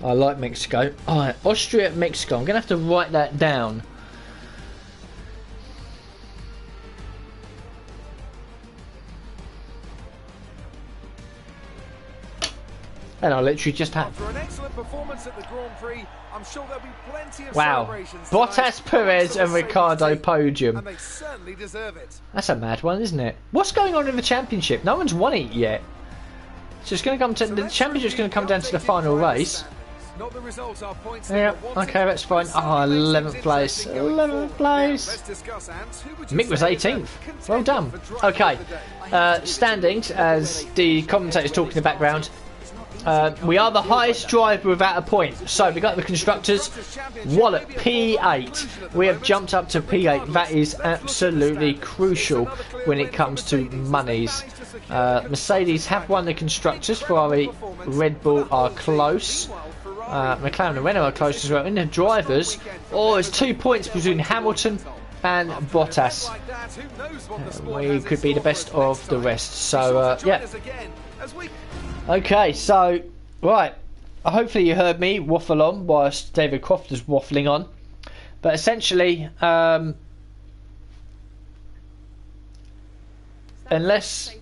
I like Mexico. Alright, Austria, Mexico. I'm going to have to write that down. And I literally just had. For an excellent performance at the Grand Prix, I'm sure there'll be plenty of wow. celebrations. Bottas, Perez, and Ricciardo podium. And they certainly deserve it. That's a mad one, isn't it? What's going on in the championship? No one's won it yet. So it's going to come to the championship's going to come down to the final race. Not the result, our points. Yeah, okay, that's fine. Oh, 11th place. 11th place. Mick was 18th. Well done. Okay, standings, as the commentator's talking in the background. We are the highest driver without a point. So we got the constructors. Wallop P8. We have jumped up to P8. That is absolutely crucial when it comes to monies. Mercedes have won the constructors. Ferrari, Red Bull are close. McLaren and Renault are close as well. In the drivers, there's 2 points between Hamilton and Bottas. We could be the best of the rest. So yeah. Okay, so, right, hopefully you heard me waffle on whilst David Croft was waffling on. But essentially, unless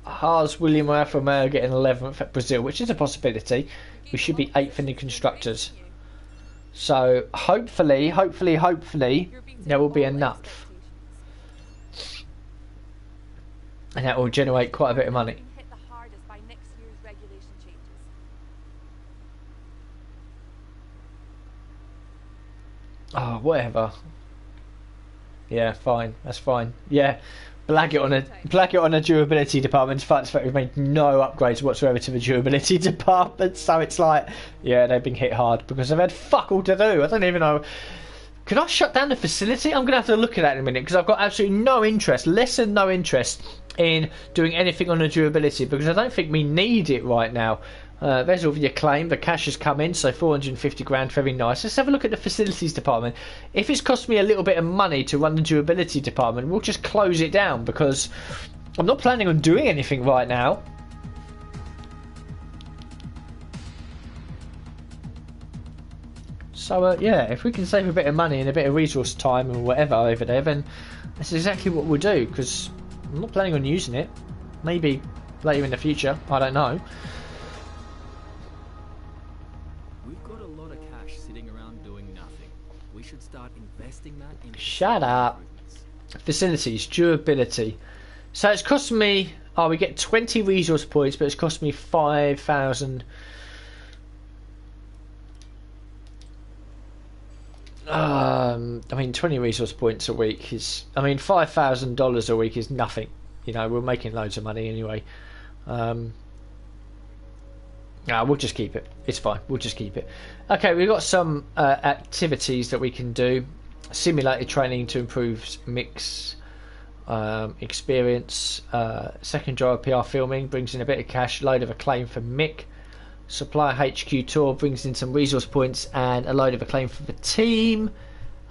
Haas, William, or Alfa Romeo are getting 11th at Brazil, which is a possibility, we should be 8th in the constructors. So, hopefully, there will be enough. And that will generate quite a bit of money. Oh, whatever. Yeah, fine. That's fine. Yeah, blag it on a durability department. In fact, we've made no upgrades whatsoever to the durability department. So it's like, yeah, they've been hit hard because they've had fuck all to do. I don't even know. Could I shut down the facility? I'm gonna have to look at that in a minute because I've got absolutely no interest, less than no interest in doing anything on the durability because I don't think we need it right now. There's all your claim. The cash has come in, so 450 grand, very nice. Let's have a look at the facilities department. If it's cost me a little bit of money to run the durability department, we'll just close it down because I'm not planning on doing anything right now. So yeah, if we can save a bit of money and a bit of resource time and whatever over there, then that's exactly what we'll do because I'm not planning on using it. Maybe later in the future, I don't know. Shut up. Facilities, durability. So it's cost me, we get 20 resource points, but it's cost me 5,000. I mean, 20 resource points a week is, $5,000 a week is nothing. You know, we're making loads of money anyway. We'll just keep it. It's fine. We'll just keep it. Okay, we've got some activities that we can do. Simulated training to improve mix experience. Second driver PR filming brings in a bit of cash. Load of acclaim for Mick. Supplier HQ tour brings in some resource points and a load of acclaim for the team.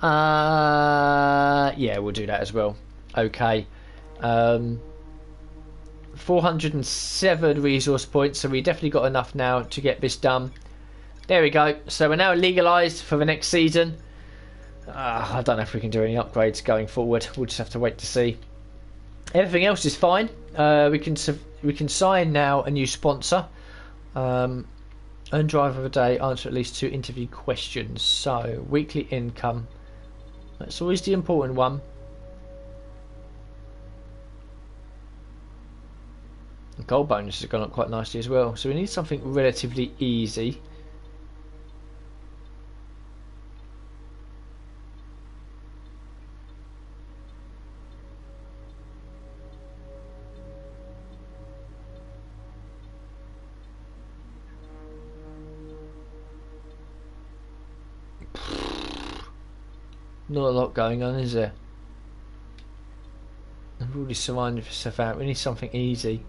Yeah, we'll do that as well. Okay. 407 resource points, so we definitely got enough now to get this done. There we go. So we're now legalised for the next season. I don't know if we can do any upgrades going forward. We'll just have to wait to see. Everything else is fine. We can sign now a new sponsor. Earn driver of the day. Answer at least 2 interview questions. So weekly income. That's always the important one. The gold bonus has gone up quite nicely as well. So we need something relatively easy. Not a lot going on, is there? I've already surrounded myself out. We need something easy.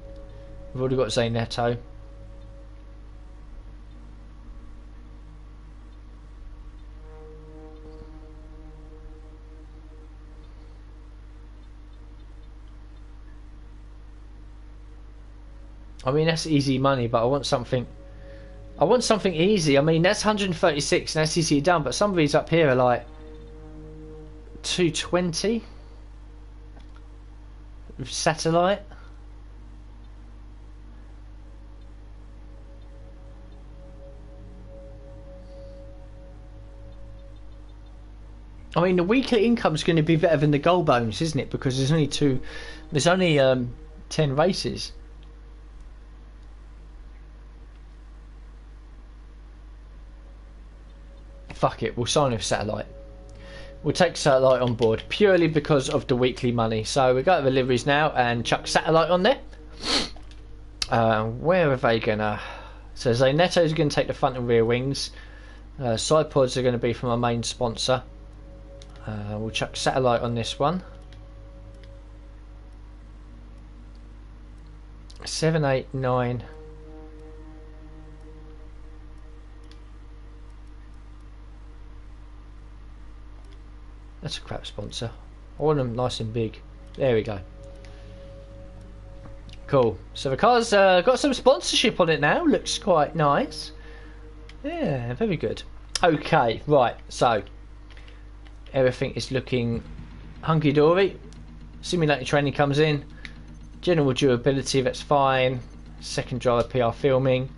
We've already got Zaynetto. I mean, that's easy money, but I want something. I want something easy. I mean, that's 136, and that's easily done. But some of these up here are like 220 with satellite. I mean, the weekly income is going to be better than the goal bonus, isn't it? Because there's only 10 races. Fuck it, we'll sign with satellite. We'll take satellite on board purely because of the weekly money. So we go to the liveries now and chuck satellite on there. Where are they gonna? So Zaynetto's going to take the front and rear wings. Side pods are going to be from our main sponsor. We'll chuck satellite on this one. 7, 8, 9. That's a crap sponsor. I want them nice and big. There we go. Cool. So the car's got some sponsorship on it now. Looks quite nice. Yeah, very good. Okay, right. So everything is looking hunky-dory. Simulated training comes in. General durability, that's fine. Second driver PR filming.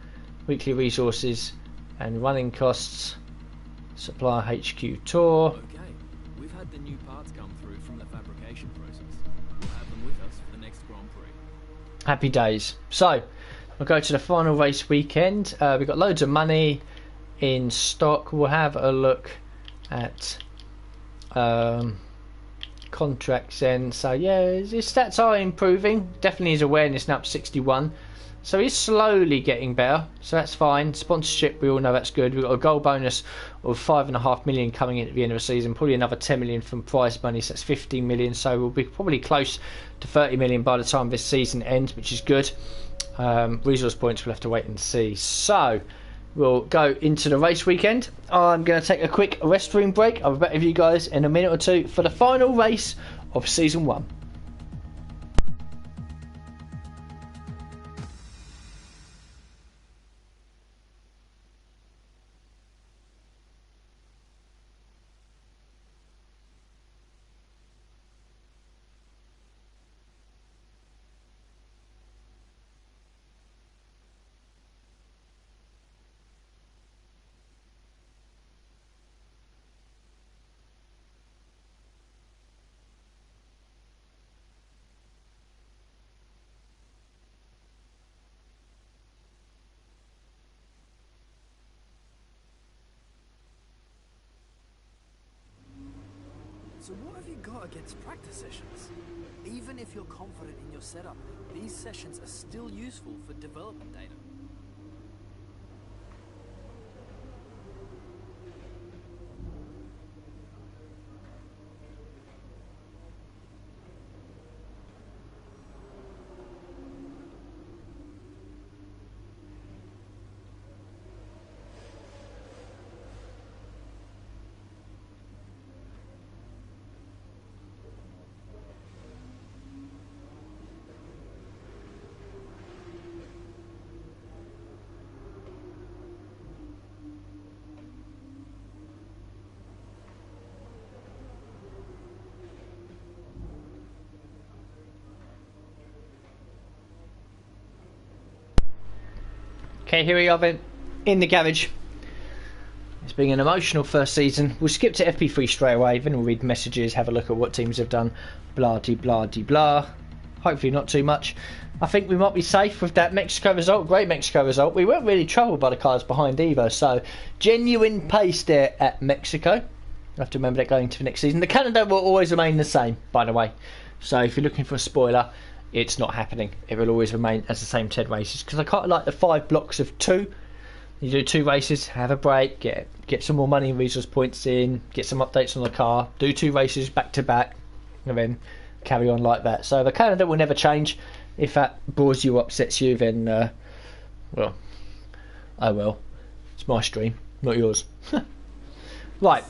Weekly resources and running costs. Supplier HQ tour. Okay, we've had the new parts come through from the fabrication process. We'll have them with us for the next Grand Prix. Happy days. So we'll go to the final race weekend. We've got loads of money in stock. We'll have a look at contracts then. So yeah, his stats are improving. Definitely his awareness now up 61. So he's slowly getting better. So that's fine. Sponsorship, we all know that's good. We've got a goal bonus of 5.5 million coming in at the end of the season. Probably another 10 million from prize money. So that's 15 million. So we'll be probably close to 30 million by the time this season ends, which is good. Resource points we'll have to wait and see. So we'll go into the race weekend. I'm going to take a quick restroom break. I'll be back with you guys in a minute or two for the final race of season 1. So what have you got against practice sessions? Even if you're confident in your setup, these sessions are still useful for development data. Okay, here we are then, in the garage. It's been an emotional first season. We'll skip to FP3 straight away, then we'll read messages, have a look at what teams have done, blah de blah de blah. Hopefully not too much. I think we might be safe with that Mexico result. Great Mexico result. We weren't really troubled by the cars behind either, so genuine pace there at Mexico. You'll have to remember that going to the next season. The Canada will always remain the same, by the way. So if you're looking for a spoiler, it's not happening. It will always remain as the same 10 races, because I quite like the 5 blocks of 2 You do 2 races, have a break, get some more money and resource points in, get some updates on the car, do 2 races back to back, and then carry on like that. So the calendar will never change. If that bores you or upsets you, then well, oh well. It's my stream, not yours. Right.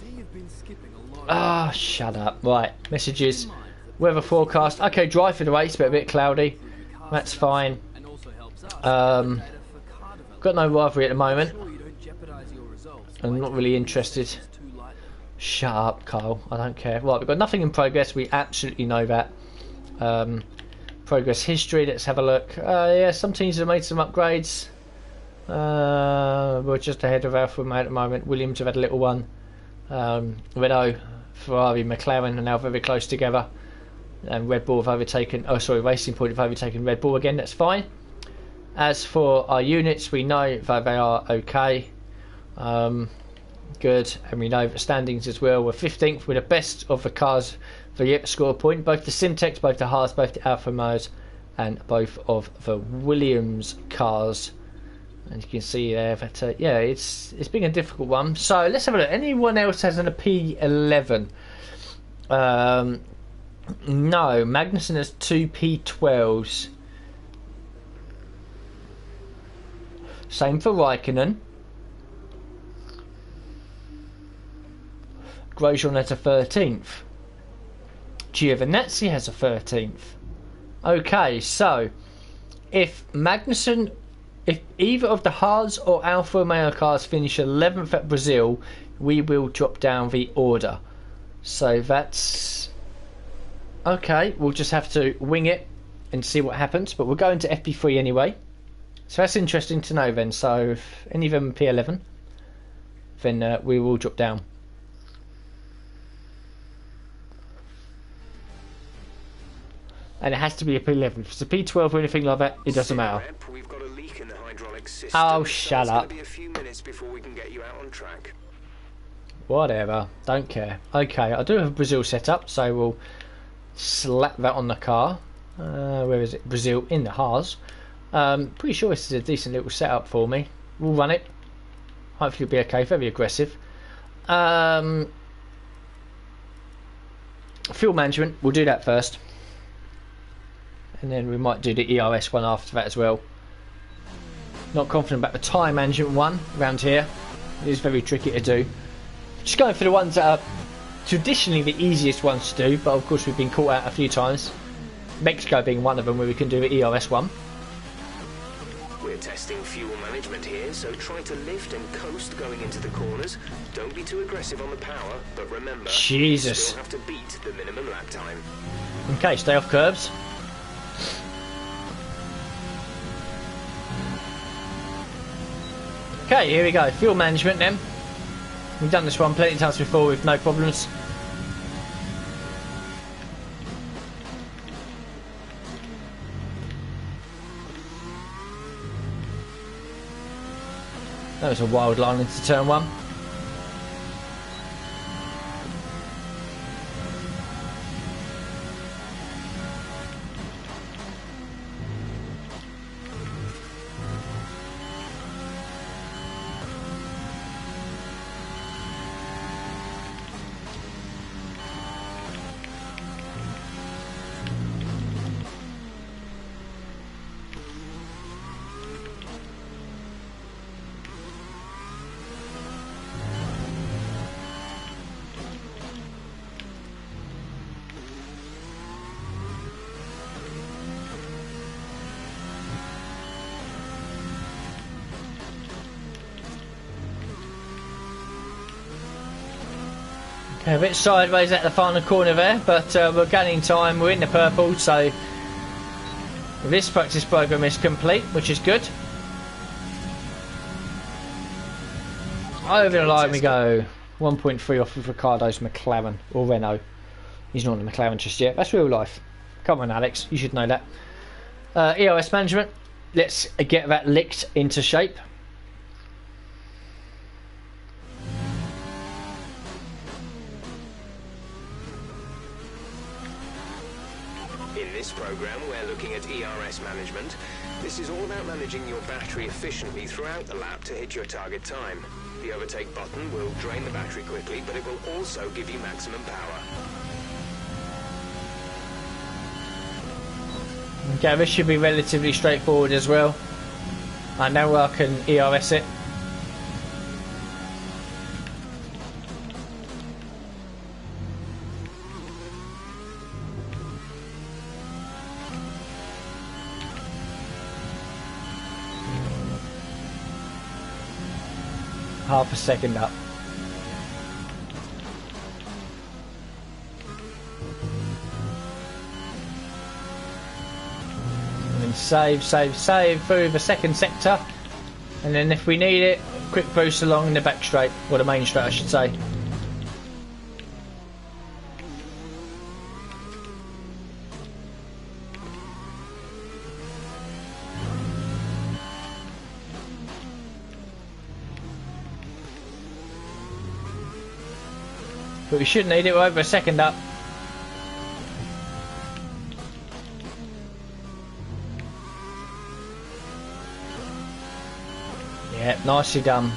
Ah, shut up. Right, messages. Weather forecast. Okay, dry for the race, but a bit cloudy. That's fine. Got no rivalry at the moment. I'm not really interested. Shut up, Kyle. I don't care. Right, we've got nothing in progress. We absolutely know that. Progress history. Let's have a look. Yeah, some teams have made some upgrades. We're just ahead of Alfa Romeo at the moment. Williams have had a little one. Renault, Ferrari, McLaren are now very close together. And Red Bull have overtaken. Oh, sorry, Racing Point have overtaken Red Bull again. That's fine. As for our units, we know that they are okay. Good, and we know the standings as well. We're 15th. We're the best of the cars for yet to score a point. Both the Simtex, both the Haas, both the Alfa Romeos, and both of the Williams cars. And you can see there that yeah, it's been a difficult one. So let's have a look. Anyone else has an P11? No, Magnussen has 2 P12s. Same for Raikkonen. Grosjean has a 13th. Giovinazzi has a 13th. Okay, so if Magnussen, if either of the Haas or Alfa Romeo cars finish 11th at Brazil, we will drop down the order. So that's okay. We'll just have to wing it and see what happens. But we're going to FP3 anyway. So that's interesting to know then. So if any of them P11, then we will drop down. And it has to be a P11. If it's a P12 or anything like that, it doesn't matter. We've got a leak in the hydraulic system. Oh, shut up. It's going to be a few minutes before we can get you out on track. Whatever, don't care. Okay, I do have Brazil set up, so we'll slap that on the car. Where is it? Brazil in the Haas. Pretty sure this is a decent little setup for me. We'll run it. Hopefully it'll be okay. Very aggressive. Fuel management, we'll do that first. And then we might do the ERS one after that as well. Not confident about the tyre management one around here. It is very tricky to do. Just going for the ones that are traditionally the easiest ones to do, but of course we've been caught out a few times. Mexico being one of them where we can do the ERS one. We're testing fuel management here, so try to lift and coast going into the corners. Don't be too aggressive on the power, but remember, Jesus. you still have to beat the minimum lap time. Okay, stay off curbs. Okay, here we go. Fuel management then. We've done this one plenty of times before with no problems. That was a wild line into turn 1. Okay, a bit sideways at the final corner there, but we're gaining time. We're in the purple, so this practice program is complete, which is good. Over the line we go. 1.3 off of Ricciardo's McLaren, or Renault. He's not in the McLaren just yet. That's real life. Come on, Alex, you should know that. ERS management. Let's get that licked into shape. In In this program, we're looking at ERS management. This is all about managing your battery efficiently throughout the lap to hit your target time. The overtake button will drain the battery quickly, but it will also give you maximum power. Okay, this should be relatively straightforward as well. I know I can ERS it. Half a second up. And then save through the second sector. And then if we need it, quick boost along the back straight, or the main straight I should say. But we shouldn't need it, we're over a second up. Yeah, nicely done.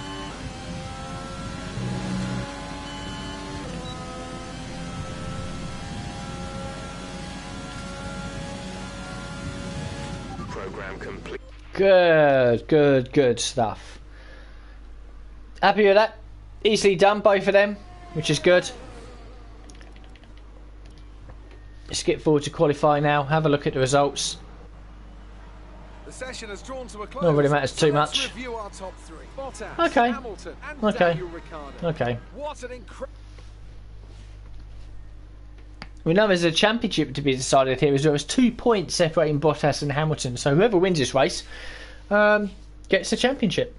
Program complete. Good stuff. Happy with that? Easily done, both of them, which is good. Skip forward to qualifying now, have a look at the results. The session has drawn to a close. Not really matters too much. Let's review our top three. Bottas, Okay. Hamilton, and Okay. Daniel Ricciardo. Okay. What an incredible. We know there's a championship to be decided here as well. There's 2 points separating Bottas and Hamilton, so whoever wins this race gets the championship.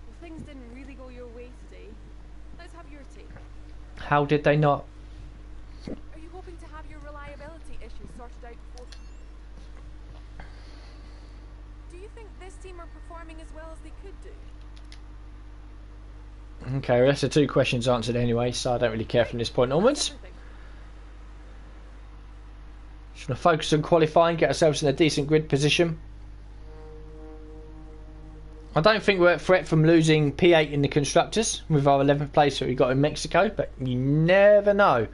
Well, things didn't really go your way today. Let's have your take. How did they not? Are you hoping to have your reliability issues sorted out before? Do you think this team are performing as well as they could do? Okay, well, that's the 2 questions answered anyway, so I don't really care from this point onwards. Everything. Just want to focus on qualifying, get ourselves in a decent grid position. I don't think we're at threat from losing P8 in the Constructors with our 11th place that we got in Mexico, but you never know.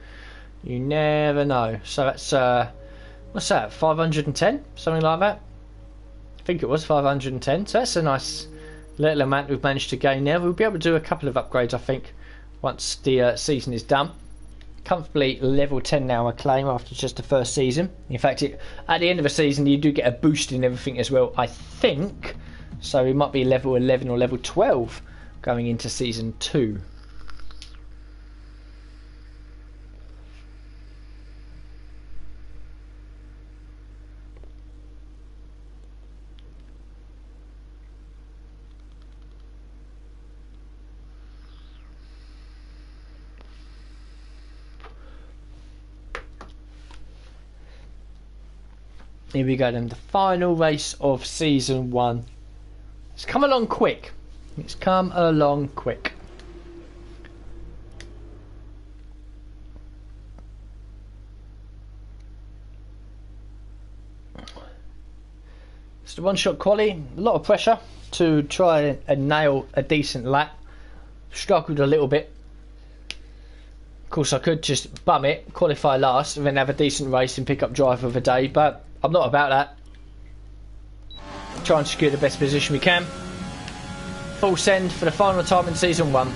You never know. So that's, what's that, 510? Something like that? I think it was 510, so that's a nice little amount we've managed to gain there. We'll be able to do a couple of upgrades, I think, once the season is done. Comfortably level 10 now, I claim, after just the first season. In fact, at the end of the season you do get a boost in everything as well, I think. So we might be level 11 or level 12 going into season 2. Here we go then, the final race of season 1. It's come along quick. It's come along quick. It's the one-shot quali. A lot of pressure to try and nail a decent lap. Struggled a little bit. Of course, I could just bum it, qualify last, and then have a decent race and pick up driver of the day, but I'm not about that. Try and secure the best position we can. Full send for the final time in season 1.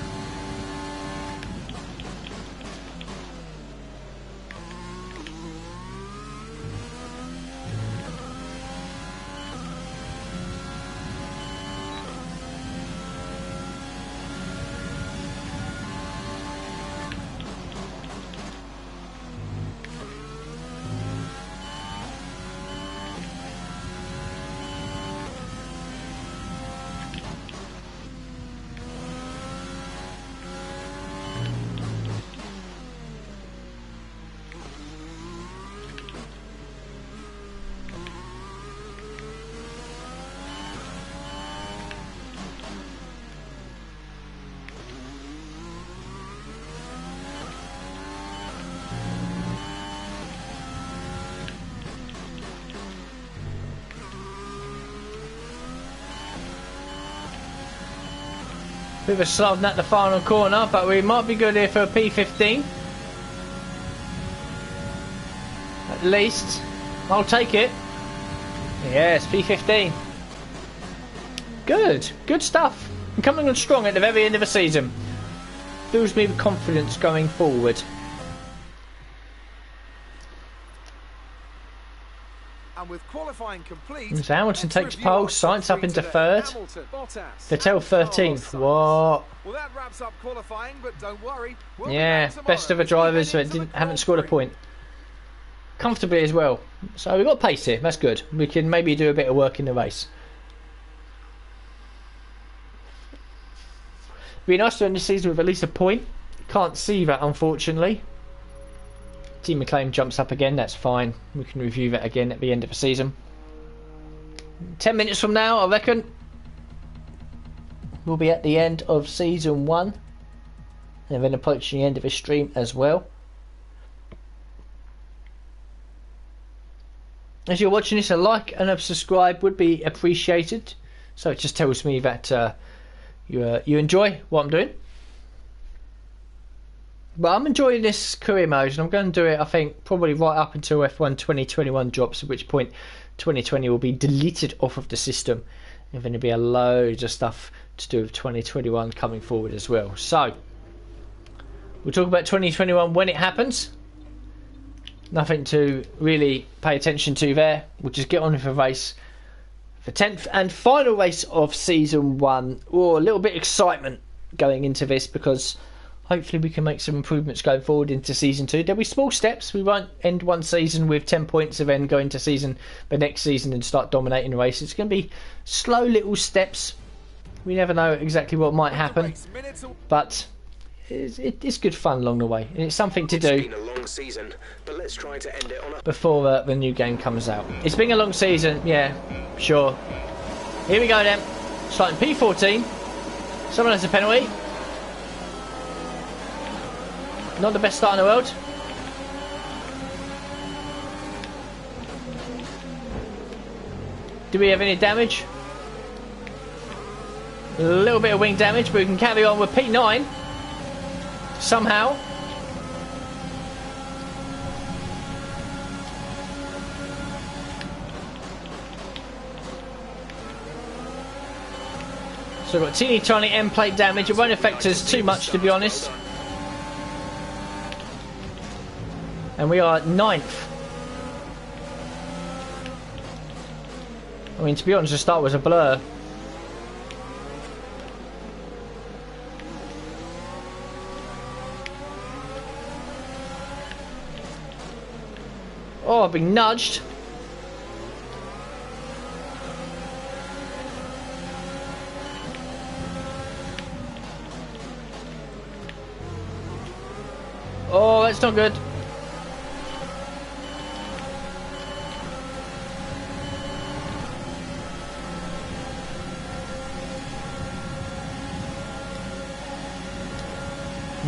Bit of a slog at the final corner, but we might be good here for a P15. At least. I'll take it. Yes, P15. Good. Good stuff. I'm coming on strong at the very end of the season. Fills me with confidence going forward. And with qualifying complete, So Hamilton takes pole, Sainz up into third. Vettel 13th. What? Well, that wraps up qualifying, but don't worry. We'll Yeah, best of the drivers that haven't scored a point. Comfortably as well. So we've got pace here, that's good. We can maybe do a bit of work in the race. Be nice to end the season with at least a point. Can't see that, unfortunately. Team McLean jumps up again, that's fine. We can review that again at the end of the season. 10 minutes from now, I reckon, we'll be at the end of season 1. And then approaching the end of the stream as well. As you're watching this, a like and a subscribe would be appreciated. So it just tells me that you enjoy what I'm doing. But I'm enjoying this career mode, and I'm going to do it, I think, probably right up until F1 2021 drops, at which point 2020 will be deleted off of the system. And then there'll be a load of stuff to do with 2021 coming forward as well. So, we'll talk about 2021 when it happens. Nothing to really pay attention to there. We'll just get on with the race. The 10th and final race of season 1. Oh, a little bit of excitement going into this, because hopefully we can make some improvements going forward into season 2. There'll be small steps. We won't end one season with 10 points and then go into the next season and start dominating the race. It's going to be slow little steps. We never know exactly what might happen, but it's good fun along the way, and it's something to do. It's been a long season, but let's try to end it on a... before the new game comes out. It's been a long season, yeah, sure. Here we go then. Starting P14. Someone has a penalty. Not the best start in the world. Do we have any damage? A little bit of wing damage, but we can carry on with P9. Somehow. So we've got teeny tiny end plate damage. It won't affect us too much, to be honest. And we are 9th. I mean, to be honest, the start was a blur. Oh, I've been nudged. Oh, that's not good.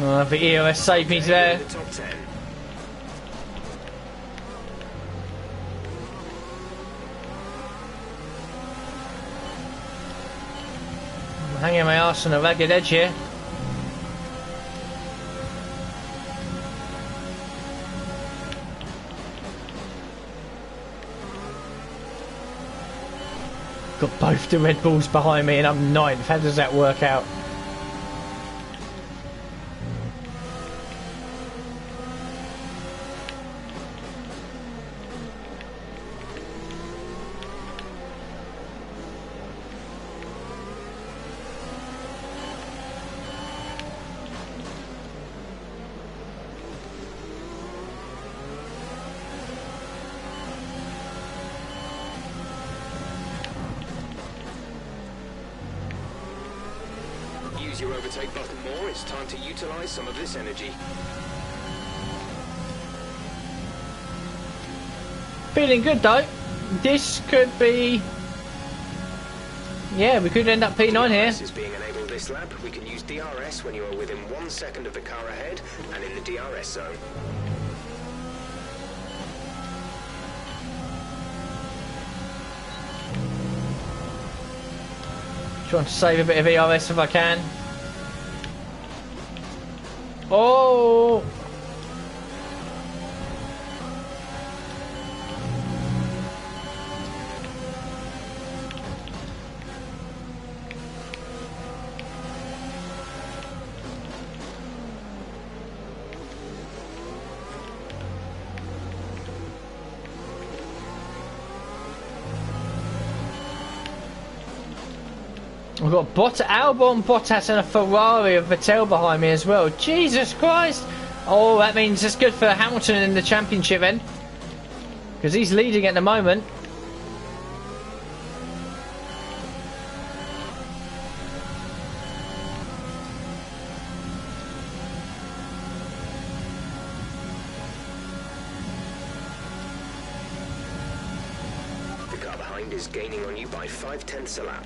Oh, the EOS saved me there. I'm hanging my arse on a ragged edge here. Got both the Red Bulls behind me and I'm 9th. How does that work out? Use your overtake button more. It's time to utilize some of this energy. Feeling good though. This could be... yeah, we could end up P9 here. DRS is being enabled this lap. We can use DRS when you are within 1 second of the car ahead and in the DRS zone. Trying to save a bit of ERS if I can. Oh! We've got Albon, Bottas and a Ferrari of Vettel behind me as well. Jesus Christ! Oh, that means it's good for Hamilton in the championship then. Because he's leading at the moment. The car behind is gaining on you by 0.5 a lap.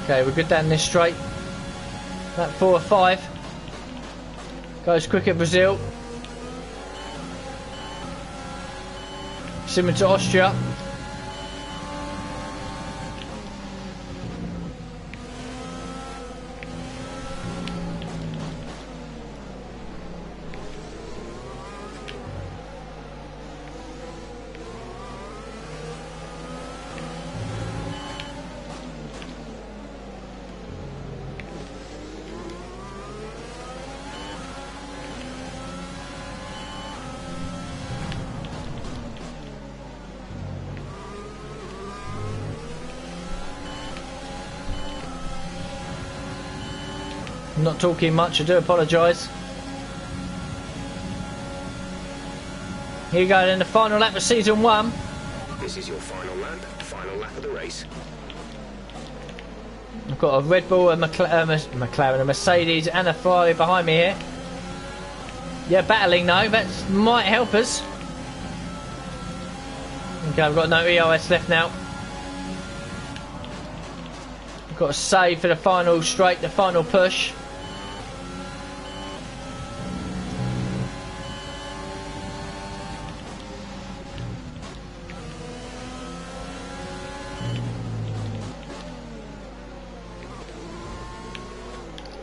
Okay, we're good down this straight. That 4 or 5. Goes quick at Brazil. Similar to Austria. I'm not talking much, I do apologise. Here you go then, the final lap of season 1. This is your final lap of the race. I've got a Red Bull, a McLaren, a Mercedes and a Ferrari behind me here. Yeah, battling though, that might help us. Okay, I've got no ERS left now. I've got to save for the final straight, the final push.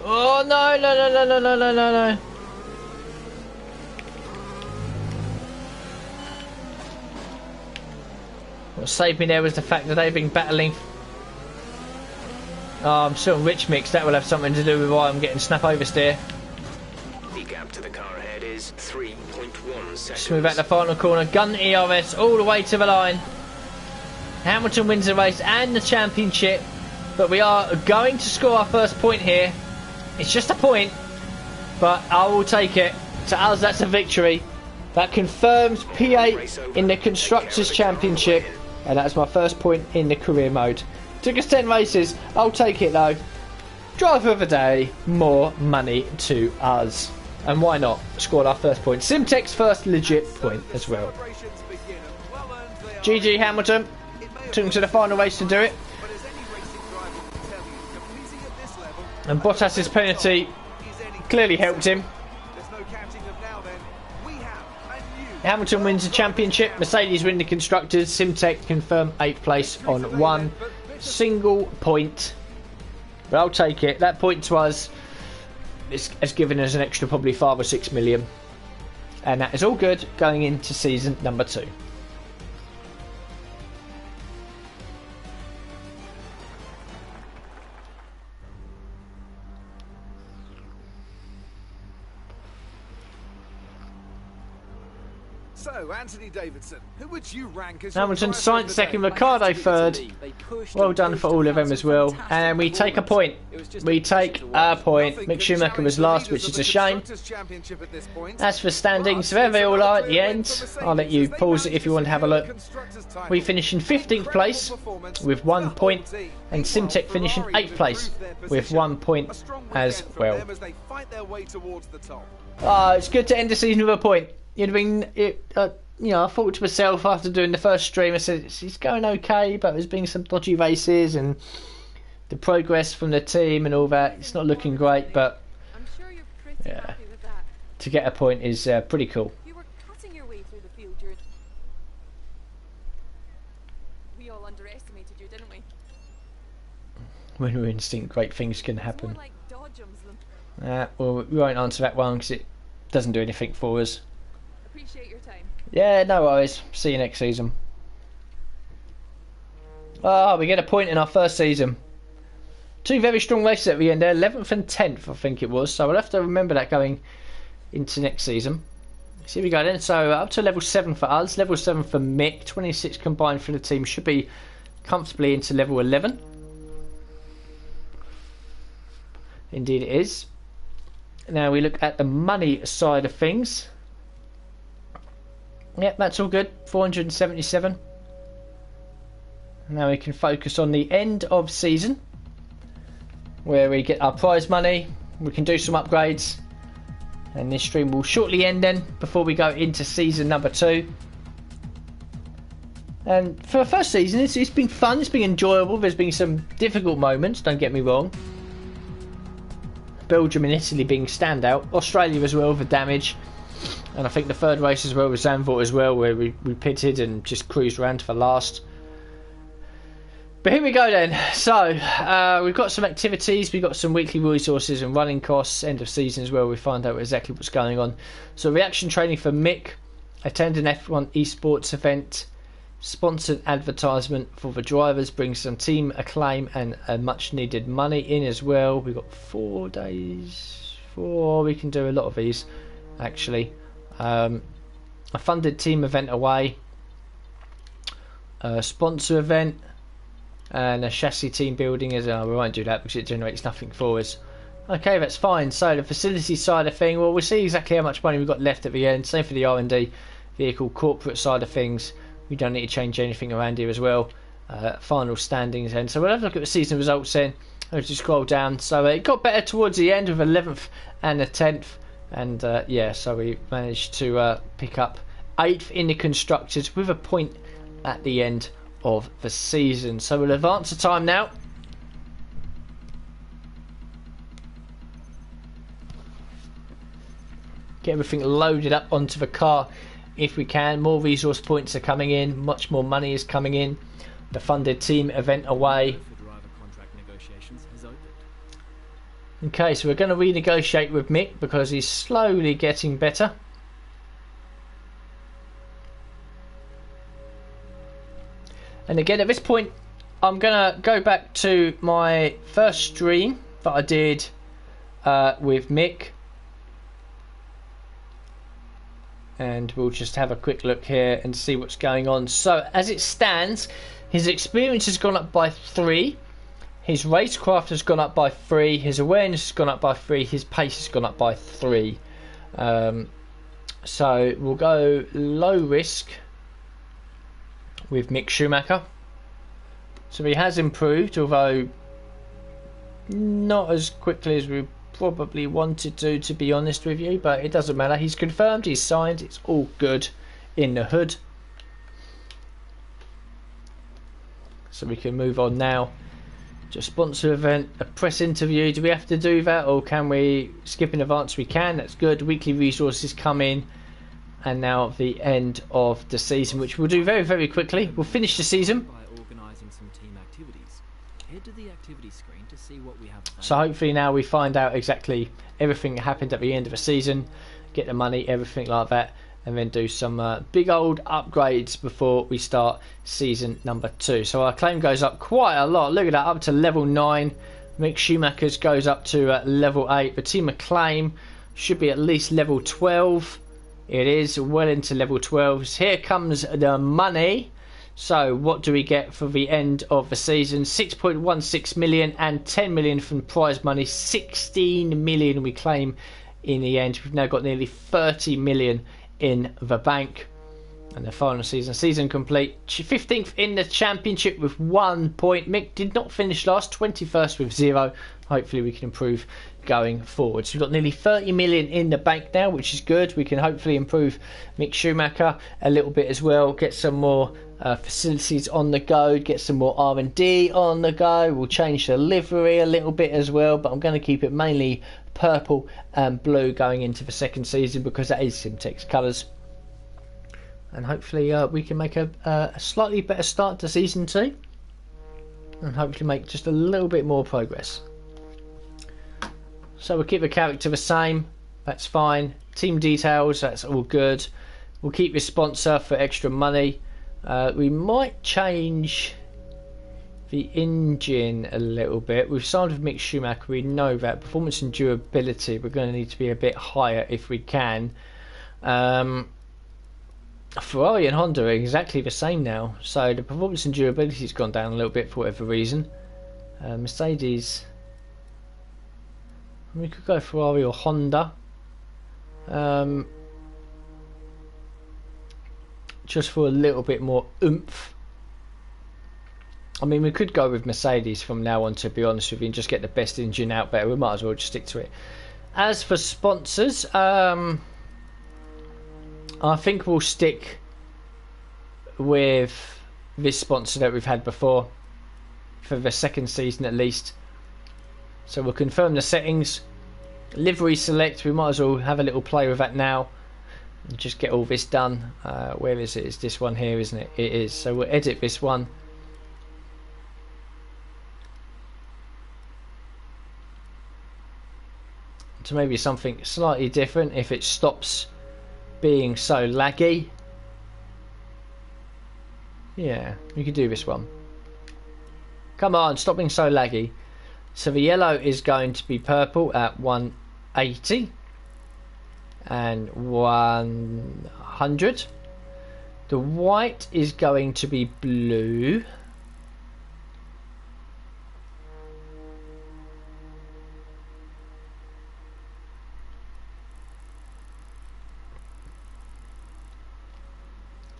Oh no, no, no, no, no, no, no, no, no. What saved me there was the fact that they've been battling. Oh, I'm still in rich mix. That will have something to do with why I'm getting snap oversteer. The gap to the car ahead is 3.1 seconds. Smooth out the final corner. Gun ERS all the way to the line. Hamilton wins the race and the championship. But we are going to score our first point here. It's just a point, but I will take it. To us, that's a victory. That confirms P8 in the Constructors' Championship, and that's my first point in the career mode. Took us 10 races. I'll take it though. Driver of the day, more money to us. And why not? Scored our first point. Simtek's first legit point as well. GG Hamilton. Took him to the final race to do it. And Bottas's penalty clearly helped him. Hamilton wins the championship. Mercedes win the Constructors. Simtek confirm 8th place on 1 single point. But I'll take it. That point to us has given us an extra probably 5 or 6 million. And that is all good going into season number 2. So, Anthony Davidson, who would you rank as Hamilton, Sainz second, Ricciardo third. Well done for all of them as well. And we take a point. We take a point. Mick Schumacher was last, which is a shame. As for standings, there they all are at the end. I'll let you pause it if you want to have a look. We finish in 15th place with 1 point. And Simtek finish in 8th place with 1 point as well. It's good to end the season with a point. You'd have been, you know, I thought to myself after doing the first stream, I said it's going okay, but there's been some dodgy races and the progress from the team and all that. It's not looking great, but I'm sure you're pretty yeah, happy with that. to get a point is pretty cool. You were cutting your way through the field during... all underestimated you, didn't we? When we're instinct, great things can happen. More like dodgems than... Well, we won't answer that one because it doesn't do anything for us. Appreciate your time. Yeah, no worries. See you next season. Oh, we get a point in our first season. 2 very strong races at the end there, 11th and 10th I think it was, so we'll have to remember that going into next season. So here we go then, so up to level 7 for us, level 7 for Mick, 26 combined for the team, should be comfortably into level 11. Indeed it is. Now we look at the money side of things. Yep, that's all good, 477. Now we can focus on the end of season, where we get our prize money, we can do some upgrades, and this stream will shortly end then, before we go into season number 2. And for the first season, it's been fun, it's been enjoyable, there's been some difficult moments, don't get me wrong. Belgium and Italy being standout, Australia as well for damage, and I think the third race as well was Zandvoort as well, where we pitted and just cruised around for last. But here we go then. So we've got some activities, we've got some weekly resources and running costs, end of season as well, we find out exactly what's going on. So reaction training for Mick, attend an F1 esports event, sponsored advertisement for the drivers, brings some team acclaim and a much needed money in as well. We've got 4 days, we can do a lot of these actually. A funded team event away, a sponsor event, and a chassis team building as well. We won't do that because it generates nothing for us. Okay, that's fine. So the facility side of thing, well, we'll see exactly how much money we've got left at the end. Same for the R&D vehicle corporate side of things. We don't need to change anything around here as well. Final standings then. So we'll have a look at the season results then. I'll just scroll down. So it got better towards the end with 11th and a 10th. And yeah, so we managed to pick up 8th in the constructors with a point at the end of the season. So we'll advance the time now. Get everything loaded up onto the car if we can. More resource points are coming in, much more money is coming in. The funded team event away. Okay, so we're going to renegotiate with Mick because he's slowly getting better. And again, at this point, I'm going to go back to my first stream that I did with Mick. And we'll just have a quick look here and see what's going on. So, as it stands, his experience has gone up by 3. His racecraft has gone up by 3. His awareness has gone up by 3. His pace has gone up by 3. So, we'll go low risk with Mick Schumacher. So he has improved, although not as quickly as we probably wanted to be honest with you, but it doesn't matter. He's confirmed, he's signed, it's all good in the hood. So we can move on now. Just sponsor event, a press interview. Do we have to do that, or can we skip in advance? We can, that's good. Weekly resources come in. And now the end of the season, which we'll do very, very quickly. We'll finish the season. By organising some team activities. Head to the activity screen to see what we have available. So hopefully now we find out exactly everything that happened at the end of the season, get the money, everything like that, and then do some big old upgrades before we start season number 2. So our claim goes up quite a lot. Look at that, up to level 9. Mick Schumacher's goes up to level 8. The team acclaim should be at least level 12. It is well into level 12. Here comes the money. So what do we get for the end of the season? 6.16 million and 10 million from prize money. 16 million we claim in the end. We've now got nearly 30 million in the bank. And the final season complete. 15th in the championship with 1 point. Mick did not finish last. 21st with 0. Hopefully we can improve going forward. So we've got nearly 30 million in the bank now, which is good. We can hopefully improve Mick Schumacher a little bit as well. Get some more facilities on the go. Get some more R&D on the go. We'll change the livery a little bit as well, but I'm going to keep it mainly purple and blue going into the second season because that is Simtek's colours. and hopefully we can make a slightly better start to season 2, and hopefully make just a little bit more progress. So we'll keep the character the same, that's fine. Team details, that's all good. We'll keep this sponsor for extra money. We might change the engine a little bit. We've signed with Mick Schumacher, we know that. Performance and durability, we're going to need to be a bit higher if we can. Ferrari and Honda are exactly the same now, so the performance and durability has gone down a little bit for whatever reason. Mercedes, we could go Ferrari or Honda, just for a little bit more oomph. I mean, we could go with Mercedes from now on, to be honest with you, and just get the best engine out there. We might as well just stick to it. As for sponsors, I think we'll stick with this sponsor that we've had before for the second season at least. So we'll confirm the settings. Livery select, we might as well have a little play with that now and just get all this done. Where is it? It's this one here, isn't it? It is. So we'll edit this one. To maybe something slightly different if it stops being so laggy. Yeah, we could do this one. Come on, stop being so laggy. So the yellow is going to be purple at 180 and 100. The white is going to be blue.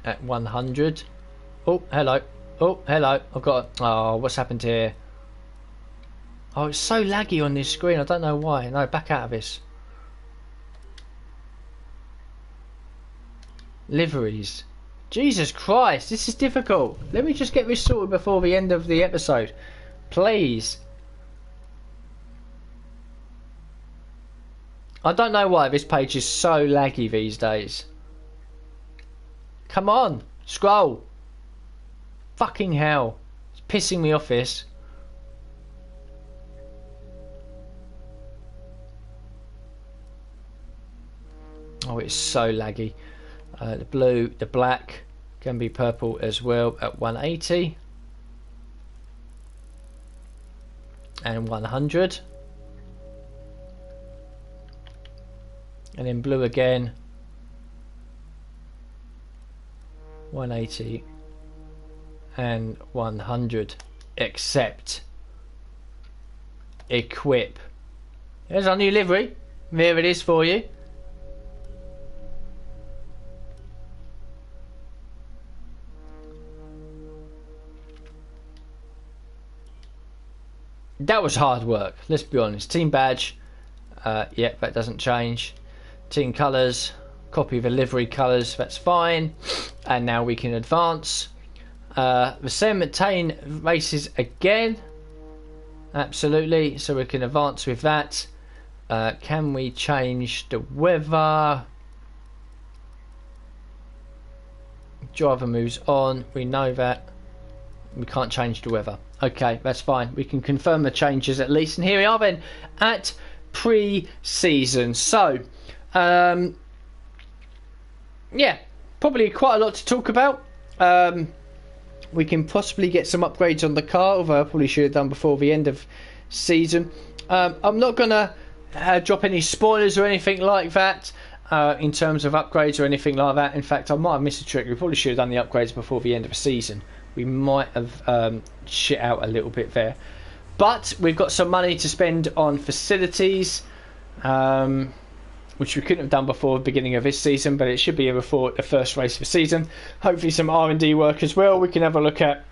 At 100. Oh, hello. Oh, hello. I've got... Oh, what's happened here? Oh, it's so laggy on this screen. I don't know why. No, back out of this. Liveries. Jesus Christ, this is difficult. Let me just get this sorted before the end of the episode. Please. I don't know why this page is so laggy these days. Come on, scroll. Fucking hell. It's pissing me off, this. Oh, it's so laggy. The blue, the black can be purple as well at 180 and 100, and then blue again, 180 and 100, except equip. There's our new livery. There it is for you. That was hard work, let's be honest. Team badge, yeah, that doesn't change. Team colours, copy of the livery colours, that's fine. And now we can advance. The Saint-Martin races again. Absolutely, so we can advance with that. Can we change the weather? Driver moves on, we know that. We can't change the weather. Okay, that's fine. We can confirm the changes at least. And here we are then at pre-season. So, yeah, probably quite a lot to talk about. We can possibly get some upgrades on the car, although I probably should have done before the end of season. I'm not going to drop any spoilers or anything like that in terms of upgrades or anything like that. In fact, I might have missed a trick. We probably should have done the upgrades before the end of the season. We might have shit out a little bit there. But we've got some money to spend on facilities, which we couldn't have done before the beginning of this season, but it should be before the first race of the season. Hopefully some R&D work as well. We can have a look at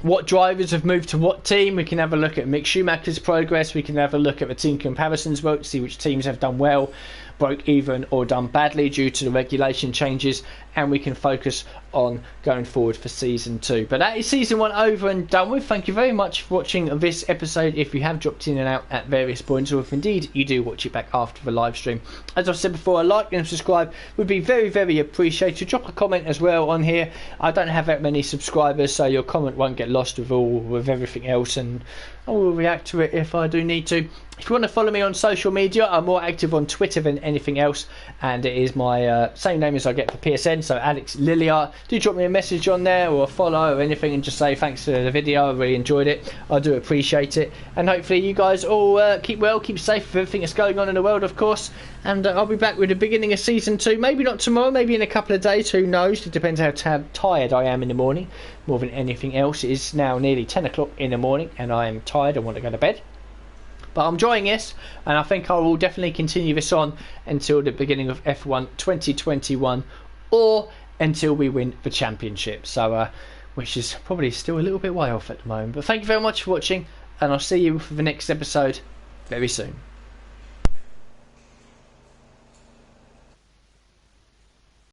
what drivers have moved to what team. We can have a look at Mick Schumacher's progress. We can have a look at the team comparisons work, see which teams have done well, broke even or done badly due to the regulation changes, and we can focus on going forward for season 2. But that is season 1 over and done with. Thank you very much for watching this episode. If you have dropped in and out at various points, or if indeed you do watch it back after the live stream, as I've said before, a like and subscribe would be very, very appreciated. Drop a comment as well on here. I don't have that many subscribers, so your comment won't get lost with everything else, and I will react to it if I do need to. If you want to follow me on social media, I'm more active on Twitter than anything else, and it is my same name as I get for PSN, so Alex Lilliart. Do drop me a message on there or a follow or anything, and just say thanks for the video, I really enjoyed it. I do appreciate it, and hopefully you guys all keep well, keep safe with everything that's going on in the world, of course, and I'll be back with the beginning of season 2, maybe not tomorrow, maybe in a couple of days, who knows. It depends how tired I am in the morning more than anything else. It is now nearly 10 o'clock in the morning and I am tired and want to go to bed. But I'm enjoying this, and I think I will definitely continue this on until the beginning of F1 2021, or until we win the championship. So, which is probably still a little bit way off at the moment. But thank you very much for watching, and I'll see you for the next episode very soon.